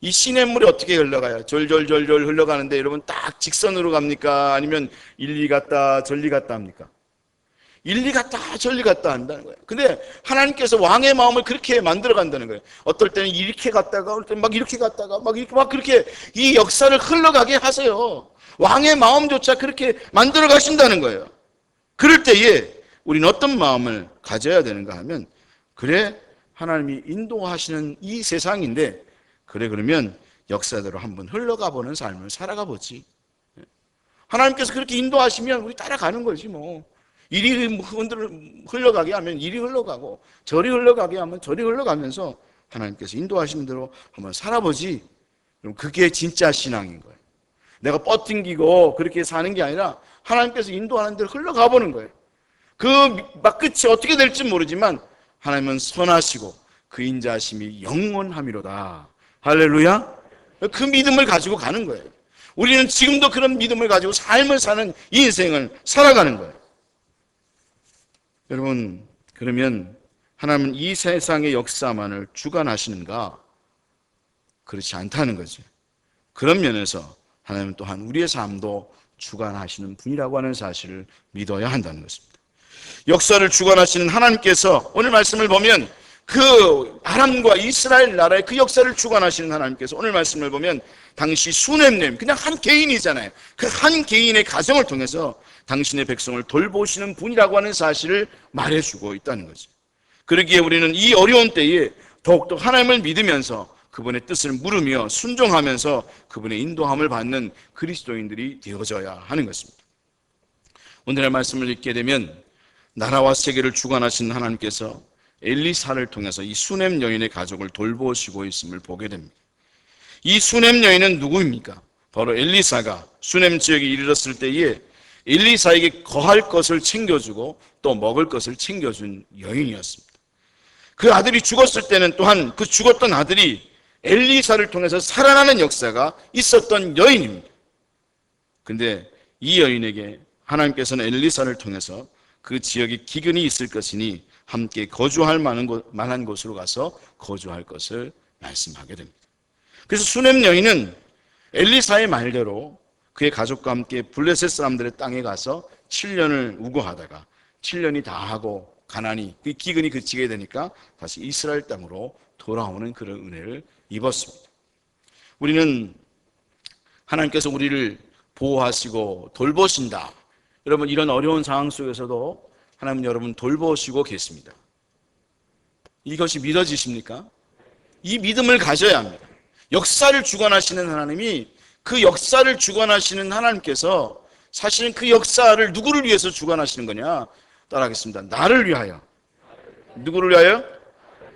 Speaker 1: 이 시냇물이 어떻게 흘러가요? 졸졸졸졸 흘러가는데 여러분 딱 직선으로 갑니까? 아니면 일리 갔다 절리 갔다 합니까? 일리 갔다 절리 갔다 한다는 거예요. 근데 하나님께서 왕의 마음을 그렇게 만들어 간다는 거예요. 어떨 때는 이렇게 갔다가 어떨 때는 이렇게 갔다가 그렇게 이 역사를 흘러가게 하세요. 왕의 마음조차 그렇게 만들어 가신다는 거예요. 그럴 때에 우리는 어떤 마음을 가져야 되는가 하면 그래 하나님이 인도하시는 이 세상인데 그래 그러면 역사대로 한번 흘러가 보는 삶을 살아가 보지. 하나님께서 그렇게 인도하시면 우리 따라가는 거지 이리 흘러가게 하면 이리 흘러가고 저리 흘러가게 하면 저리 흘러가면서 하나님께서 인도하시는 대로 한번 살아보지. 그럼 그게 진짜 신앙인 거예요. 내가 뻗팅기고 그렇게 사는 게 아니라 하나님께서 인도하는 대로 흘러가 보는 거예요. 그 막 끝이 어떻게 될지 모르지만 하나님은 선하시고 그 인자하심이 영원함이로다. 할렐루야. 그 믿음을 가지고 가는 거예요. 우리는 지금도 그런 믿음을 가지고 삶을 사는 이 인생을 살아가는 거예요. 여러분, 그러면 하나님은 이 세상의 역사만을 주관하시는가? 그렇지 않다는 거죠. 그런 면에서 하나님은 또한 우리의 삶도 주관하시는 분이라고 하는 사실을 믿어야 한다는 것입니다. 역사를 주관하시는 하나님께서 오늘 말씀을 보면 그 아람과 이스라엘 나라의 그 역사를 주관하시는 하나님께서 오늘 말씀을 보면 당시 수넴님, 그냥 한 개인이잖아요. 그 한 개인의 가정을 통해서 당신의 백성을 돌보시는 분이라고 하는 사실을 말해주고 있다는 거죠. 그러기에 우리는 이 어려운 때에 더욱더 하나님을 믿으면서 그분의 뜻을 물으며 순종하면서 그분의 인도함을 받는 그리스도인들이 되어져야 하는 것입니다. 오늘의 말씀을 읽게 되면 나라와 세계를 주관하신 하나님께서 엘리사를 통해서 이 수넴 여인의 가족을 돌보시고 있음을 보게 됩니다. 이 수넴 여인은 누구입니까? 바로 엘리사가 수넴 지역에 이르렀을 때에 엘리사에게 거할 것을 챙겨주고 또 먹을 것을 챙겨준 여인이었습니다. 그 아들이 죽었을 때는 또한 그 죽었던 아들이 엘리사를 통해서 살아나는 역사가 있었던 여인입니다. 근데 이 여인에게 하나님께서는 엘리사를 통해서 그 지역에 기근이 있을 것이니 함께 거주할 만한 곳으로 가서 거주할 것을 말씀하게 됩니다. 그래서 수넴 여인은 엘리사의 말대로 그의 가족과 함께 블레셋 사람들의 땅에 가서 7년을 우거하다가 7년이 다 하고 가나니 그 기근이 그치게 되니까 다시 이스라엘 땅으로 돌아오는 그런 은혜를 입었습니다. 우리는 하나님께서 우리를 보호하시고 돌보신다. 여러분, 이런 어려운 상황 속에서도 하나님 여러분 돌보시고 계십니다. 이것이 믿어지십니까? 이 믿음을 가져야 합니다. 역사를 주관하시는 하나님이, 그 역사를 주관하시는 하나님께서 사실은 그 역사를 누구를 위해서 주관하시는 거냐? 따라하겠습니다. 나를 위하여. 누구를 위하여?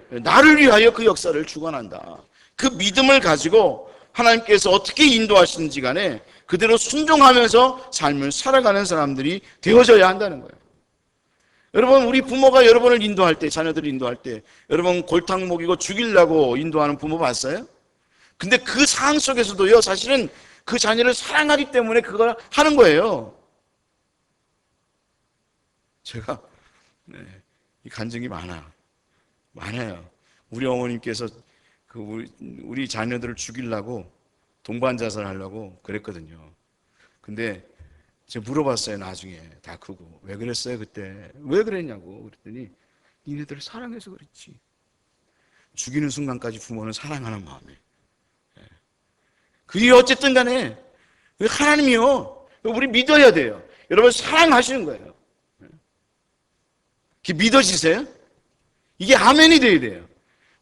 Speaker 1: 나를 위하여 그 역사를 주관한다. 그 믿음을 가지고 하나님께서 어떻게 인도하시는지 간에 그대로 순종하면서 삶을 살아가는 사람들이 되어져야 한다는 거예요. 여러분, 우리 부모가 여러분을 인도할 때, 자녀들을 인도할 때 여러분 골탕 먹이고 죽이려고 인도하는 부모 봤어요? 근데 그 상황 속에서도요, 사실은 그 자녀를 사랑하기 때문에 그걸 하는 거예요. 제가 이 간증이 많아요. 우리 어머님께서 우리 자녀들을 죽이려고 동반 자살하려고 그랬거든요. 근데 제가 물어봤어요. 나중에 다 크고 왜 그랬어요 그때? 왜 그랬냐고 그랬더니 니네들을 사랑해서 그랬지. 죽이는 순간까지 부모는 사랑하는 마음에. 그게 어쨌든 간에 하나님이요, 우리 믿어야 돼요. 여러분, 사랑하시는 거예요. 그게 믿어지세요? 이게 아멘이 돼야 돼요.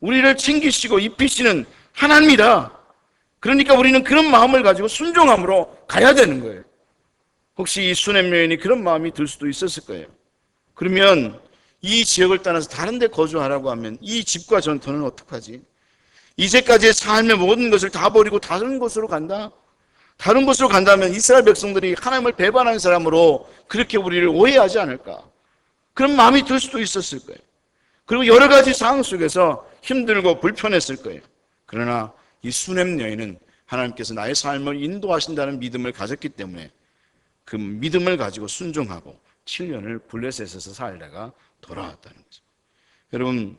Speaker 1: 우리를 챙기시고 입히시는 하나님이다. 그러니까 우리는 그런 마음을 가지고 순종함으로 가야 되는 거예요. 혹시 이 수넴 여인이 그런 마음이 들 수도 있었을 거예요. 그러면 이 지역을 떠나서 다른 데 거주하라고 하면 이 집과 전터는 어떡하지? 이제까지의 삶의 모든 것을 다 버리고 다른 곳으로 간다? 다른 곳으로 간다면 이스라엘 백성들이 하나님을 배반한 사람으로 그렇게 우리를 오해하지 않을까? 그런 마음이 들 수도 있었을 거예요. 그리고 여러 가지 상황 속에서 힘들고 불편했을 거예요. 그러나 이 수넴 여인은 하나님께서 나의 삶을 인도하신다는 믿음을 가졌기 때문에 그 믿음을 가지고 순종하고 7년을 블레셋에서 살다가 돌아왔다는 거죠. 여러분,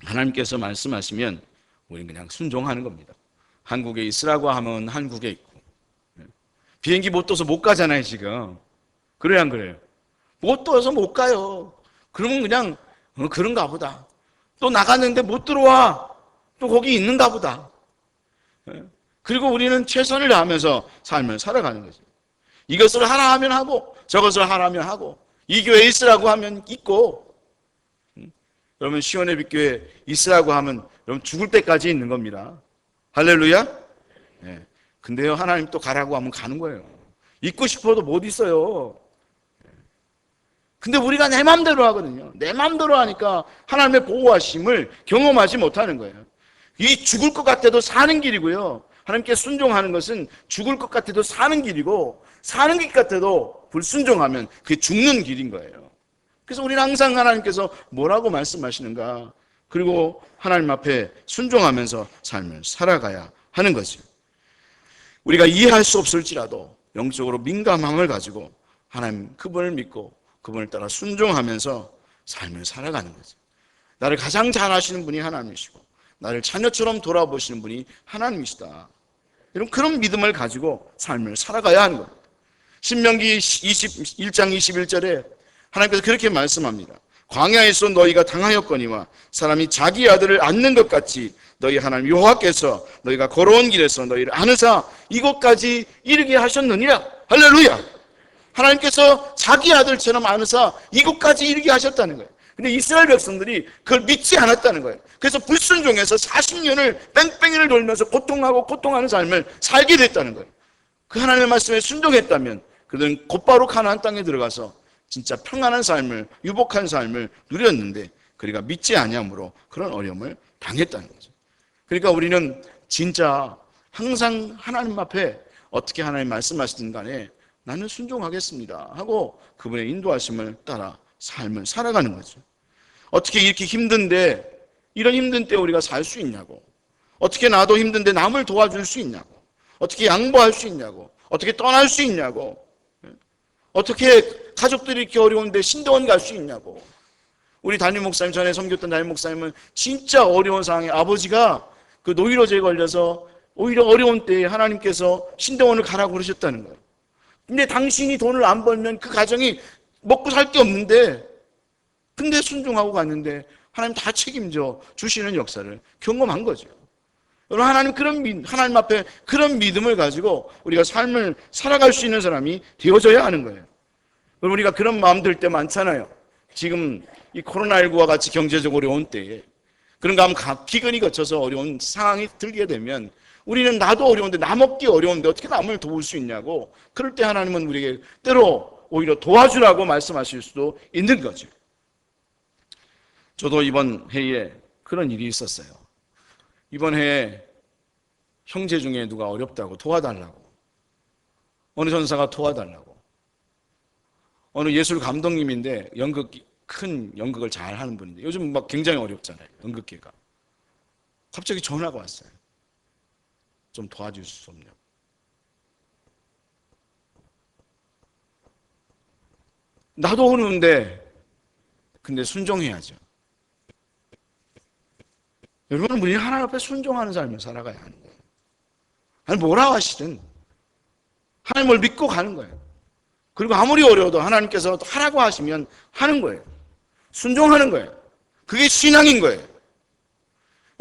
Speaker 1: 하나님께서 말씀하시면 우리는 그냥 순종하는 겁니다. 한국에 있으라고 하면 한국에 있고, 비행기 못 떠서 못 가잖아요 지금. 그래요 안 그래요? 못 떠서 못 가요. 그러면 그냥 그런가 보다. 또 나갔는데 못 들어와. 또 거기 있는가 보다. 그리고 우리는 최선을 다하면서 삶을 살아가는 거죠. 이것을 하라 하면 하고 저것을 하라 하면 하고 이 교회에 있으라고 하면 있고, 여러분 시온의 빛교회에 있으라고 하면 여러분 죽을 때까지 있는 겁니다. 할렐루야. 네. 근데요, 하나님 또 가라고 하면 가는 거예요. 있고 싶어도 못 있어요. 근데 우리가 내 마음대로 하거든요. 내 마음대로 하니까 하나님의 보호하심을 경험하지 못하는 거예요. 이 죽을 것 같아도 사는 길이고요. 하나님께 순종하는 것은 죽을 것 같아도 사는 길이고, 사는 길 같아도 불순종하면 그게 죽는 길인 거예요. 그래서 우리는 항상 하나님께서 뭐라고 말씀하시는가, 그리고 하나님 앞에 순종하면서 삶을 살아가야 하는 거죠. 우리가 이해할 수 없을지라도 영적으로 민감함을 가지고 하나님 그분을 믿고 그분을 따라 순종하면서 삶을 살아가는 거죠. 나를 가장 잘 아시는 분이 하나님이시고 나를 자녀처럼 돌아보시는 분이 하나님이시다. 이런 그런 믿음을 가지고 삶을 살아가야 하는 겁니다. 신명기 21장 21절에 하나님께서 그렇게 말씀합니다. 광야에서 너희가 당하였거니와 사람이 자기 아들을 안는 것 같이 너희 하나님 여호와께서 너희가 걸어온 길에서 너희를 안으사 이곳까지 이르게 하셨느니라. 할렐루야. 하나님께서 자기 아들처럼 안으사 이곳까지 이르게 하셨다는 거예요. 근데 이스라엘 백성들이 그걸 믿지 않았다는 거예요. 그래서 불순종해서 40년을 뺑뺑이를 돌면서 고통하는 삶을 살게 됐다는 거예요. 그 하나님의 말씀에 순종했다면 그들은 곧바로 가나안 땅에 들어가서 진짜 평안한 삶을, 유복한 삶을 누렸는데 그리가 믿지 아니함으로 그런 어려움을 당했다는 거죠. 그러니까 우리는 진짜 항상 하나님 앞에 어떻게 하나님 말씀하시든 간에 나는 순종하겠습니다 하고 그분의 인도하심을 따라 삶을 살아가는 거죠. 어떻게 이렇게 힘든데, 이런 힘든 때 우리가 살 수 있냐고, 어떻게 나도 힘든데 남을 도와줄 수 있냐고, 어떻게 양보할 수 있냐고, 어떻게 떠날 수 있냐고, 어떻게 가족들이 이렇게 어려운데 신대원 갈 수 있냐고. 우리 담임 목사님, 전에 섬겼던 담임 목사님은 진짜 어려운 상황에 아버지가 그 노이로제에 걸려서 오히려 어려운 때에 하나님께서 신대원을 가라고 그러셨다는 거예요. 근데 당신이 돈을 안 벌면 그 가정이 먹고 살 게 없는데, 근데 순종하고 갔는데 하나님 다 책임져 주시는 역사를 경험한 거죠. 여러분, 하나님 앞에 그런 믿음을 가지고 우리가 삶을 살아갈 수 있는 사람이 되어져야 하는 거예요. 여러분, 우리가 그런 마음 들 때 많잖아요. 지금 이 코로나19와 같이 경제적으로 어려운 때에 그런가 하면 기근이 거쳐서 어려운 상황이 들게 되면 우리는 나도 어려운데 남 없기 어려운데 어떻게 남을 도울 수 있냐고, 그럴 때 하나님은 우리에게 때로 오히려 도와주라고 말씀하실 수도 있는 거죠. 저도 이번 해에 그런 일이 있었어요. 이번 해에 형제 중에 누가 어렵다고 도와달라고, 어느 전사가 도와달라고, 어느 예술 감독님인데 큰 연극을 잘 하는 분인데 요즘 막 굉장히 어렵잖아요, 연극계가. 갑자기 전화가 왔어요. 좀 도와줄 수 없냐고. 나도 어려운데 근데 순종해야죠. 여러분, 우리 하나님 앞에 순종하는 삶을 살아가야 하는 거예요. 하나님 뭐라 하시든 하나님을 믿고 가는 거예요. 그리고 아무리 어려워도 하나님께서 하라고 하시면 하는 거예요. 순종하는 거예요. 그게 신앙인 거예요.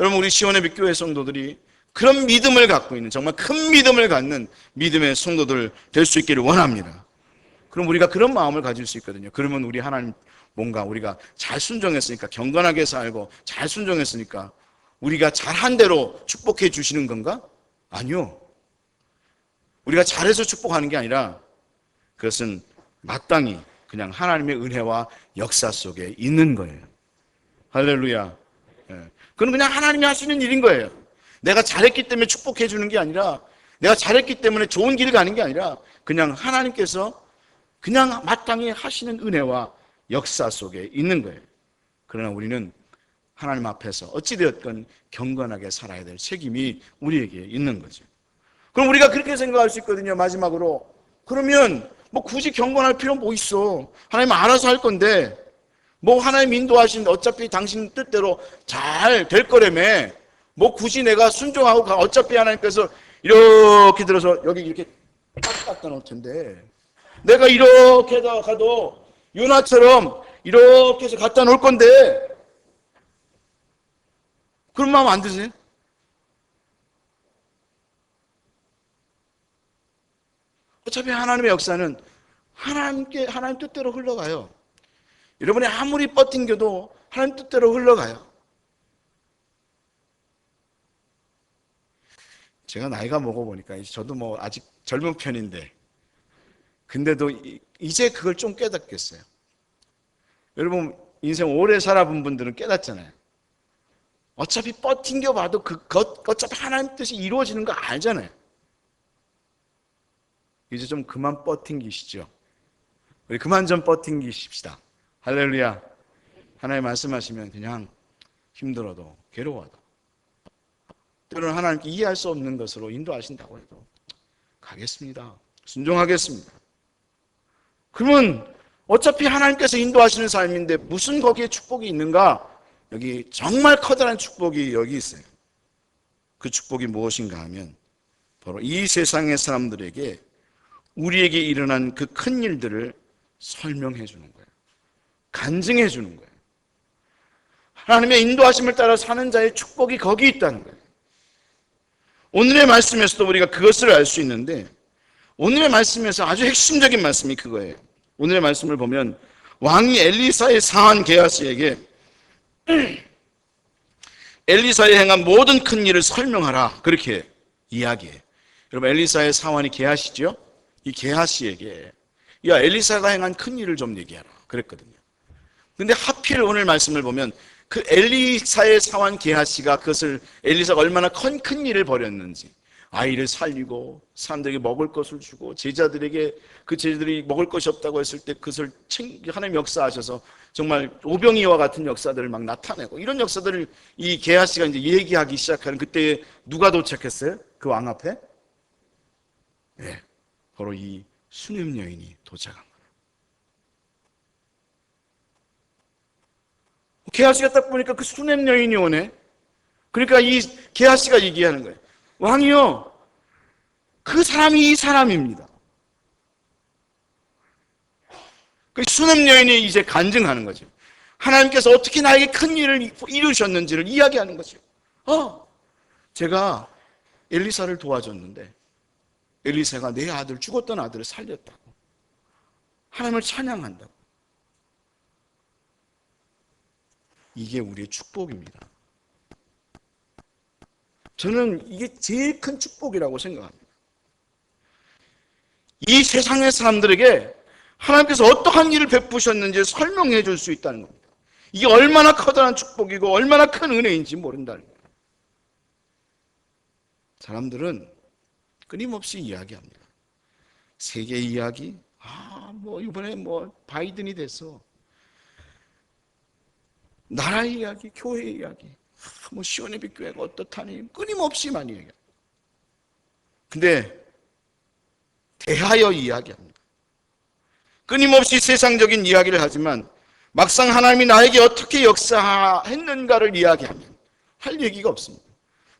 Speaker 1: 여러분, 우리 시온의 빛교회 성도들이 그런 믿음을 갖고 있는, 정말 큰 믿음을 갖는 믿음의 성도들 될 수 있기를 원합니다. 그럼 우리가 그런 마음을 가질 수 있거든요. 그러면 우리 하나님 뭔가 우리가 잘 순종했으니까, 경건하게 살고 잘 순종했으니까 우리가 잘한 대로 축복해 주시는 건가? 아니요. 우리가 잘해서 축복하는 게 아니라 그것은 마땅히 그냥 하나님의 은혜와 역사 속에 있는 거예요. 할렐루야. 그건 그냥 하나님이 하시는 일인 거예요. 내가 잘했기 때문에 축복해 주는 게 아니라, 내가 잘했기 때문에 좋은 길을 가는 게 아니라 그냥 하나님께서 그냥 마땅히 하시는 은혜와 역사 속에 있는 거예요. 그러나 우리는 하나님 앞에서 어찌되었건 경건하게 살아야 될 책임이 우리에게 있는 거죠. 그럼 우리가 그렇게 생각할 수 있거든요. 마지막으로, 그러면 뭐 굳이 경건할 필요 뭐 있어? 하나님 알아서 할 건데, 뭐 하나님 인도하신 어차피 당신 뜻대로 잘 될 거라며, 뭐 굳이 내가 순종하고 어차피 하나님께서 이렇게 들어서 여기 이렇게 딱 갖다 놓을 텐데, 내가 이렇게 가도 요나처럼 이렇게 해서 갖다 놓을 건데, 그런 마음 안 드세요? 어차피 하나님의 역사는 하나님 뜻대로 흘러가요. 여러분이 아무리 버팅겨도 하나님 뜻대로 흘러가요. 제가 나이가 먹어보니까 저도 뭐 아직 젊은 편인데, 근데도 이제 그걸 좀 깨닫겠어요. 여러분 인생 오래 살아본 분들은 깨닫잖아요. 어차피 버틴겨 봐도 어차피 하나님 뜻이 이루어지는 거 알잖아요. 이제 좀 그만 버팅기시죠. 우리 그만 좀 버팅기십시다. 할렐루야. 하나님 말씀하시면 그냥 힘들어도 괴로워도 때로는 하나님께 이해할 수 없는 것으로 인도하신다고 해도 가겠습니다. 순종하겠습니다. 그러면 어차피 하나님께서 인도하시는 삶인데 무슨 거기에 축복이 있는가? 여기 정말 커다란 축복이 여기 있어요. 그 축복이 무엇인가 하면 바로 이 세상의 사람들에게 우리에게 일어난 그 큰 일들을 설명해 주는 거예요. 간증해 주는 거예요. 하나님의 인도하심을 따라 사는 자의 축복이 거기 있다는 거예요. 오늘의 말씀에서도 우리가 그것을 알 수 있는데 오늘의 말씀에서 아주 핵심적인 말씀이 그거예요. 오늘의 말씀을 보면 왕이 엘리사의 사환 게하시에게 엘리사의 행한 모든 큰 일을 설명하라 그렇게 이야기해요. 여러분 엘리사의 사환이 게하시죠? 이 게하시에게 야 엘리사가 행한 큰 일을 좀 얘기하라 그랬거든요. 근데 하필 오늘 말씀을 보면 그 엘리사의 사환 게하시가 그것을 엘리사가 얼마나 큰 일을 벌였는지 아이를 살리고 사람들에게 먹을 것을 주고 제자들에게 그 제자들이 먹을 것이 없다고 했을 때 그것을 하나님 역사하셔서 정말 오병이와 같은 역사들을 막 나타내고 이런 역사들을 이 게하시가 이제 얘기하기 시작하는 그때 누가 도착했어요? 그 왕 앞에? 네, 바로 이 수넴 여인이 도착한 거예요. 게하시가 딱 보니까 그 수넴 여인이 오네. 그러니까 이 게하시가 얘기하는 거예요. 왕이요, 그 사람이 이 사람입니다. 그 수넴 여인이 이제 간증하는 거죠. 하나님께서 어떻게 나에게 큰 일을 이루셨는지를 이야기하는 거죠. 제가 엘리사를 도와줬는데 엘리사가 내 아들, 죽었던 아들을 살렸다고. 하나님을 찬양한다고. 이게 우리의 축복입니다. 저는 이게 제일 큰 축복이라고 생각합니다. 이 세상의 사람들에게 하나님께서 어떠한 일을 베푸셨는지 설명해 줄 수 있다는 겁니다. 이게 얼마나 커다란 축복이고 얼마나 큰 은혜인지 모른다는 거예요. 사람들은 끊임없이 이야기합니다. 세계 이야기, 이번에 바이든이 됐어. 나라 이야기, 교회 이야기, 시온의 빛 교회가 어떻다니 끊임없이 많이 얘기해요. 근데 대하여 이야기합니다. 끊임없이 세상적인 이야기를 하지만 막상 하나님이 나에게 어떻게 역사했는가를 이야기하면 할 얘기가 없습니다.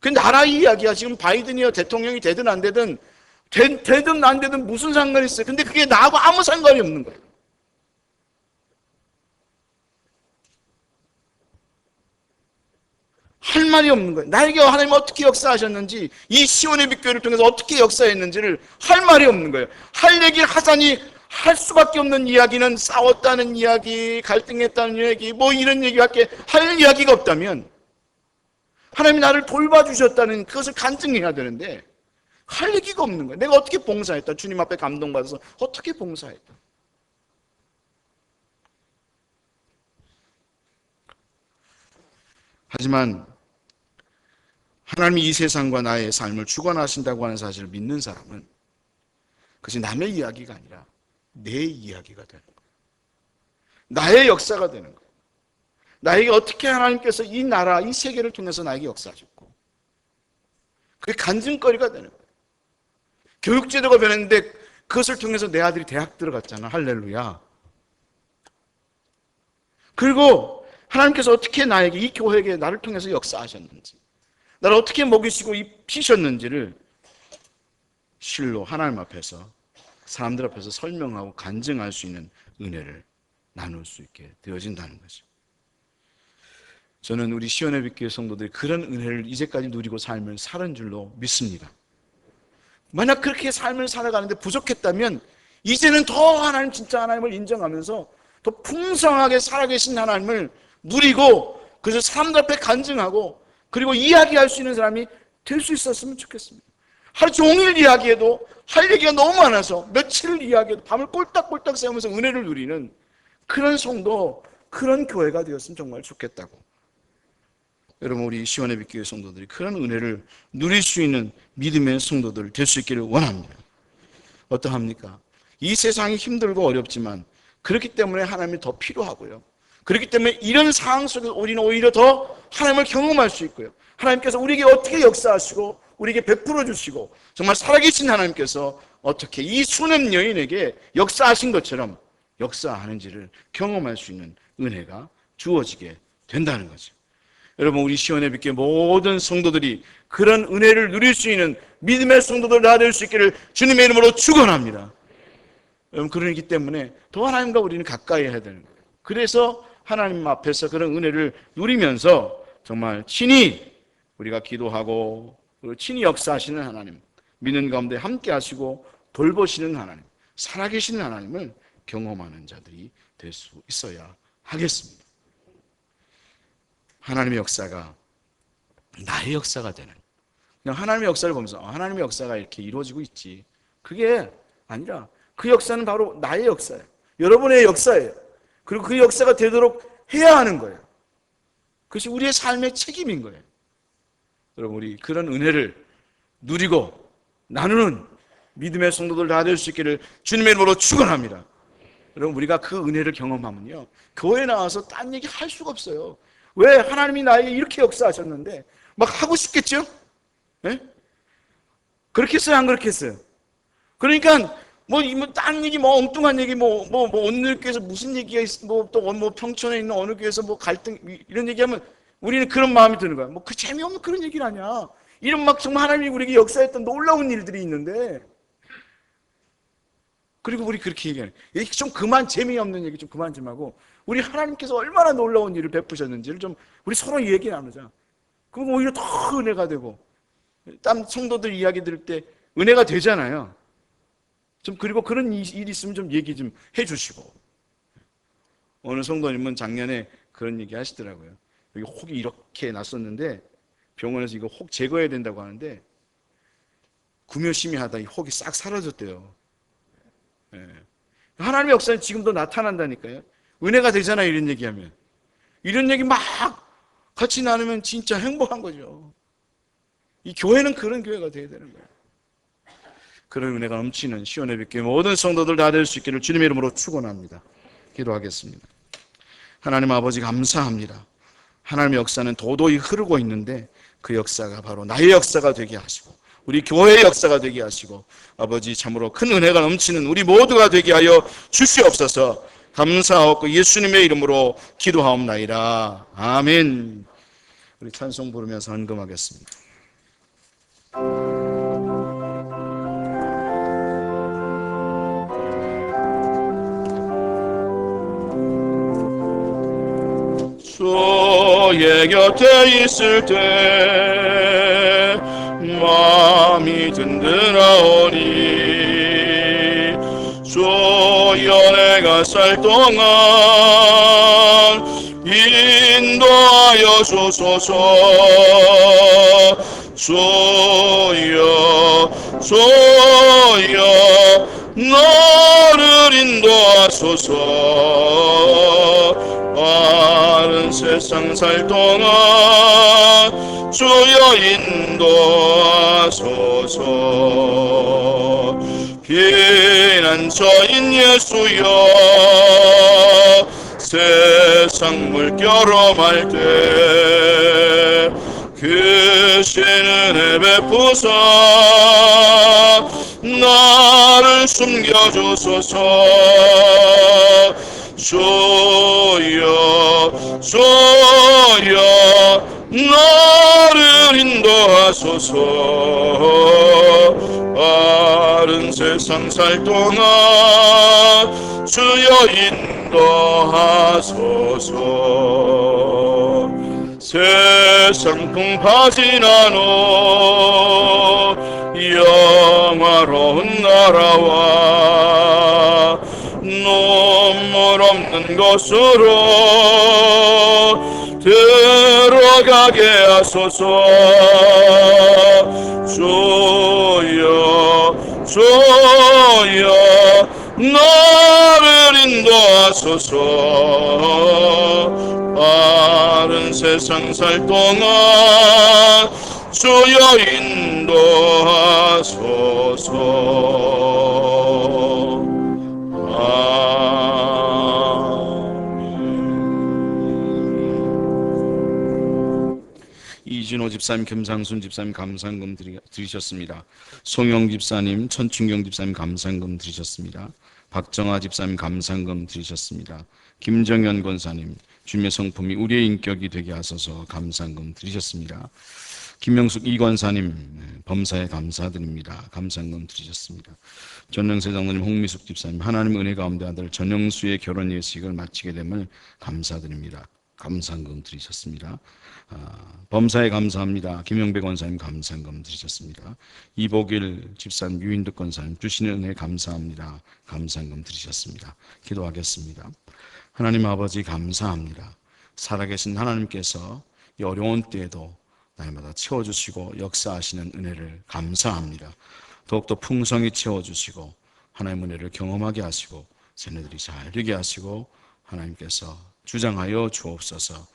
Speaker 1: 그 나라 이야기야. 지금 바이든이요 대통령이 되든 안 되든 되든 안 되든 무슨 상관이 있어요. 근데 그게 나하고 아무 상관이 없는 거예요. 할 말이 없는 거예요. 나에게 하나님 어떻게 역사하셨는지, 이 시온의 빛교회를 통해서 어떻게 역사했는지를 할 말이 없는 거예요. 할 얘기를 하자니 할 수밖에 없는 이야기는 싸웠다는 이야기, 갈등했다는 이야기, 이런 얘기밖에 할 이야기가 없다면 하나님이 나를 돌봐주셨다는 그것을 간증해야 되는데 할 얘기가 없는 거예요. 내가 어떻게 봉사했다. 주님 앞에 감동받아서 어떻게 봉사했다. 하지만 하나님이 이 세상과 나의 삶을 주관하신다고 하는 사실을 믿는 사람은 그것이 남의 이야기가 아니라 내 이야기가 되는 거예요. 나의 역사가 되는 거예요. 나에게 어떻게 하나님께서 이 나라, 이 세계를 통해서 나에게 역사하셨고 그게 간증거리가 되는 거예요. 교육제도가 변했는데 그것을 통해서 내 아들이 대학 들어갔잖아. 할렐루야. 그리고 하나님께서 어떻게 나에게 이 교회에 나를 통해서 역사하셨는지, 나를 어떻게 먹이시고 입히셨는지를 실로 하나님 앞에서, 사람들 앞에서 설명하고 간증할 수 있는 은혜를 나눌 수 있게 되어진다는 거죠. 저는 우리 시온의 빛교회 성도들이 그런 은혜를 이제까지 누리고 삶을 살은 줄로 믿습니다. 만약 그렇게 삶을 살아가는데 부족했다면 이제는 더 하나님, 진짜 하나님을 인정하면서 더 풍성하게 살아계신 하나님을 누리고 그래서 사람들 앞에 간증하고 그리고 이야기할 수 있는 사람이 될 수 있었으면 좋겠습니다. 하루 종일 이야기해도 할 얘기가 너무 많아서 며칠을 이야기해도 밤을 꼴딱꼴딱 새우면서 은혜를 누리는 그런 성도 그런 교회가 되었으면 정말 좋겠다고. 여러분, 우리 시원의 빛교회 성도들이 그런 은혜를 누릴 수 있는 믿음의 성도들 될 수 있기를 원합니다. 어떠합니까? 이 세상이 힘들고 어렵지만 그렇기 때문에 하나님이 더 필요하고요. 그렇기 때문에 이런 상황 속에서 우리는 오히려 더 하나님을 경험할 수 있고요. 하나님께서 우리에게 어떻게 역사하시고 우리에게 베풀어 주시고 정말 살아계신 하나님께서 어떻게 이 수냄 여인에게 역사하신 것처럼 역사하는지를 경험할 수 있는 은혜가 주어지게 된다는 거죠. 여러분, 우리 시원의 빛교회 모든 성도들이 그런 은혜를 누릴 수 있는 믿음의 성도들 다 될 수 있기를 주님의 이름으로 축원합니다. 여러분, 그러기 때문에 더 하나님과 우리는 가까이 해야 되는 거예요. 그래서 하나님 앞에서 그런 은혜를 누리면서 정말 친히 우리가 기도하고 그리고 친히 역사하시는 하나님, 믿는 가운데 함께 하시고 돌보시는 하나님, 살아계시는 하나님을 경험하는 자들이 될 수 있어야 하겠습니다. 하나님의 역사가 나의 역사가 되는, 그냥 하나님의 역사를 보면서 하나님의 역사가 이렇게 이루어지고 있지, 그게 아니라 그 역사는 바로 나의 역사예요. 여러분의 역사예요. 그리고 그 역사가 되도록 해야 하는 거예요. 그것이 우리의 삶의 책임인 거예요. 여러분, 우리 그런 은혜를 누리고 나누는 믿음의 성도들 다 될 수 있기를 주님의 이름으로 축원합니다. 여러분, 우리가 그 은혜를 경험하면요, 교회에 나와서 딴 얘기 할 수가 없어요. 왜? 하나님이 나에게 이렇게 역사하셨는데 막 하고 싶겠죠? 네? 그렇겠어요? 안 그렇겠어요? 그러니까 딴 얘기, 엉뚱한 얘기, 오늘 교회에서 무슨 얘기가 있어, 또 평촌에 있는 어느 교회에서 갈등, 이런 얘기하면 우리는 그런 마음이 드는 거야. 그 재미없는 그런 얘기를 하냐. 이런 정말 하나님이 우리에게 역사했던 놀라운 일들이 있는데, 그리고 우리 그렇게 얘기하는, 얘기 좀 그만, 재미없는 얘기 좀 그만 좀 하고, 우리 하나님께서 얼마나 놀라운 일을 베푸셨는지를 좀 우리 서로 얘기 나누자. 그럼 오히려 더 은혜가 되고, 딴 성도들 이야기 들을 때 은혜가 되잖아요. 그리고 그런 일이 있으면 좀 얘기 좀 해주시고. 어느 성도님은 작년에 그런 얘기 하시더라고요. 여기 혹이 이렇게 났었는데 병원에서 이거 혹 제거해야 된다고 하는데 구며심이 하다 이 혹이 싹 사라졌대요. 예. 하나님의 역사는 지금도 나타난다니까요. 은혜가 되잖아요, 이런 얘기하면. 이런 얘기 막 같이 나누면 진짜 행복한 거죠. 이 교회는 그런 교회가 되어야 되는 거예요. 그런 은혜가 넘치는 시온의 빛교회 모든 성도들 다 될 수 있기를 주님의 이름으로 축원합니다. 기도하겠습니다. 하나님 아버지, 감사합니다. 하나님의 역사는 도도히 흐르고 있는데 그 역사가 바로 나의 역사가 되게 하시고 우리 교회의 역사가 되게 하시고 아버지, 참으로 큰 은혜가 넘치는 우리 모두가 되게 하여 주시옵소서. 감사하고 예수님의 이름으로 기도하옵나이다. 아멘. 우리 찬송 부르면서 헌금하겠습니다. 주의 곁에 있을 때 마음이 든든하오니 주여 내가 살 동안 인도하여 주소서. 주여 나를 인도하소서. 많은 세상 살 동안 주여 인도하소서. 피난처인 예수여 세상 물결험할 때 크신 은혜 베푸사 나를 숨겨주소서. 주여 나를 인도하소서. 빠른 세상 살 동안 주여 인도하소서. 세상 풍파진 않어 영화로운 나라와 눈물 없는 곳으로 들어가게 하소서. 주여 나를 인도하소서. 세상 살 동안 주여 인도하소서. 이진호 집사님, 김상순 집사님 감사금 드리셨습니다. 송영 집사님, 천춘경 집사님 감사금 드리셨습니다. 박정아 집사님 감사금 드리셨습니다. 김정현 권사님, 주님의 성품이 우리의 인격이 되게 하소서 감사금 드리셨습니다. 김명숙 이권사님 범사에 감사드립니다. 감사금 드리셨습니다. 전영세 장로님, 홍미숙 집사님, 하나님 은혜 가운데 아들 전영수의 결혼 예식을 마치게 됨을 감사드립니다. 감사금 드리셨습니다. 범사에 감사합니다. 김영배 권사님 감사금 드리셨습니다. 이복일 집사님, 유인득 권사님 주시는 은혜 감사합니다. 감사금 드리셨습니다. 기도하겠습니다. 하나님 아버지 감사합니다. 살아계신 하나님께서 이 어려운 때에도 날마다 채워주시고 역사하시는 은혜를 감사합니다. 더욱더 풍성히 채워주시고 하나님의 은혜를 경험하게 하시고 자녀들이 잘 되게 하시고 하나님께서 주장하여 주옵소서.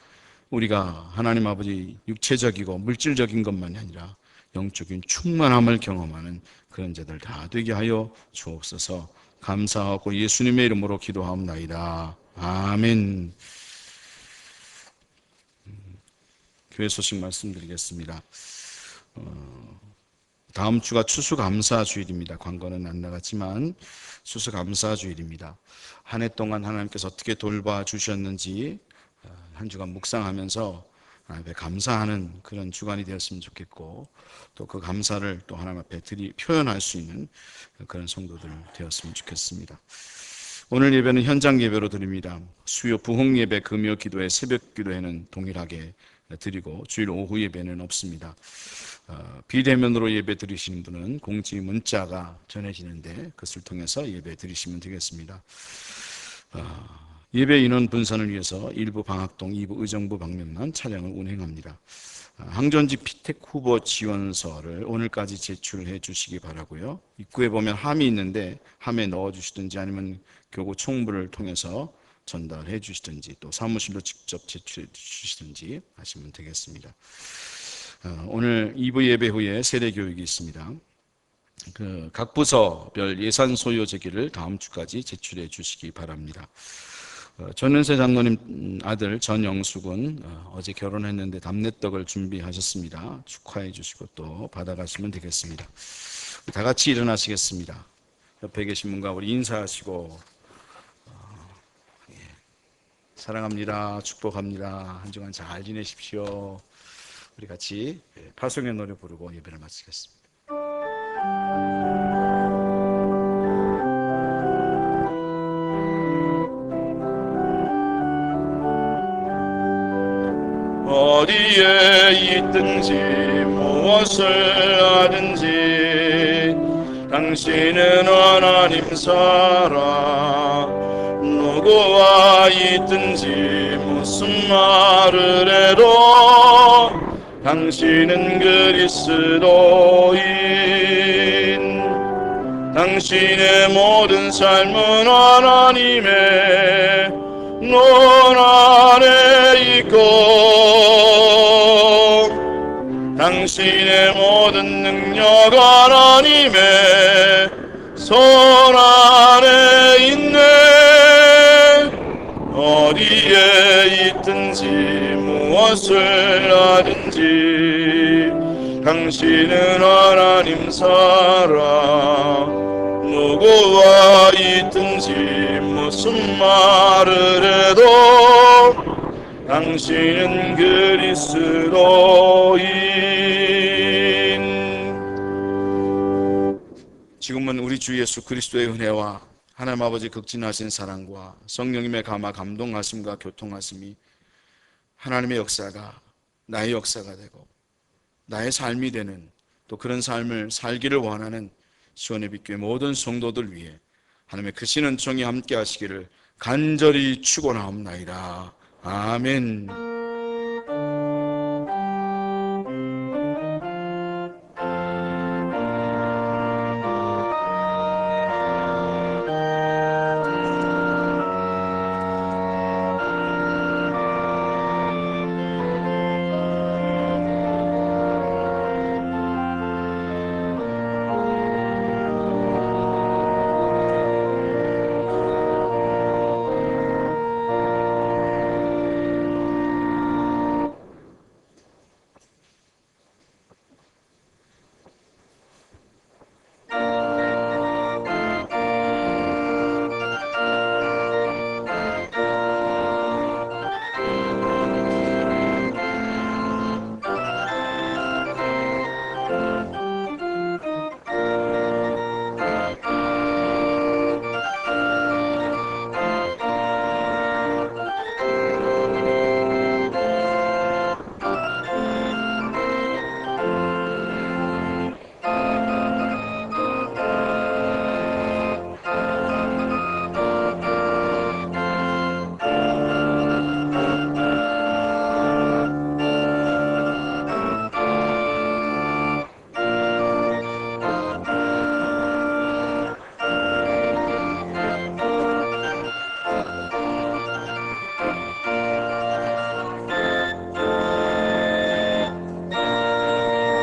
Speaker 1: 우리가 하나님 아버지 육체적이고 물질적인 것만이 아니라 영적인 충만함을 경험하는 그런 자들 다 되게 하여 주옵소서. 감사하고 예수님의 이름으로 기도하옵나이다. 아멘. 교회 소식 말씀드리겠습니다. 다음 주가 추수감사주일입니다. 광고는 안 나갔지만 추수감사주일입니다. 한 해 동안 하나님께서 어떻게 돌봐주셨는지 한 주간 묵상하면서 하나님 앞에 감사하는 그런 주간이 되었으면 좋겠고, 또 그 감사를 또 하나님 앞에 표현할 수 있는 그런 성도들 되었으면 좋겠습니다. 오늘 예배는 현장 예배로 드립니다. 수요 부흥 예배, 금요 기도회, 새벽 기도회는 동일하게 드리고 주일 오후 예배는 없습니다. 비대면으로 예배 드리시는 분은 공지 문자가 전해지는데 그것을 통해서 예배 드리시면 되겠습니다. 예배 인원 분산을 위해서 일부 방학동, 2부 의정부 방면만 차량을 운행합니다. 항전지 피택 후보 지원서를 오늘까지 제출해 주시기 바라고요. 입구에 보면 함이 있는데 함에 넣어 주시든지 아니면 교구 총부를 통해서 전달해 주시든지 또 사무실로 직접 제출해 주시든지 하시면 되겠습니다. 오늘 2부 예배 후에 세례 교육이 있습니다. 각 부서별 예산 소요 제기를 다음 주까지 제출해 주시기 바랍니다. 전은세 장로님 아들 전영숙은 어제 결혼했는데 담내떡을 준비하셨습니다. 축하해 주시고 또 받아가시면 되겠습니다. 다 같이 일어나시겠습니다. 옆에 계신 분과 우리 인사하시고 사랑합니다. 축복합니다. 한 주간 잘 지내십시오. 우리 같이 파송의 노래 부르고 예배를 마치겠습니다. 어디에 있든지 무엇을 하든지 당신은 하나님 사랑. 누구와 있든지 무슨 말을 해도 당신은 그리스도인. 당신의 모든 삶은 하나님의 눈 안에 있고 당신의 모든 능력 하나님의 손 안에 있네. 어디에 있든지 무엇을 하든지 당신은 하나님 사랑. 누구와 있든지 무슨 말을 해도 당신은 그리스도인. 지금은 우리 주 예수 그리스도의 은혜와 하나님 아버지 극진하신 사랑과 성령님의 감화 감동하심과 교통하심이 하나님의 역사가 나의 역사가 되고 나의 삶이 되는, 또 그런 삶을 살기를 원하는 시온의 빛교회 모든 성도들 위해 하나님의 크신 은총이 함께 하시기를 간절히 축원하옵나이다. 아멘.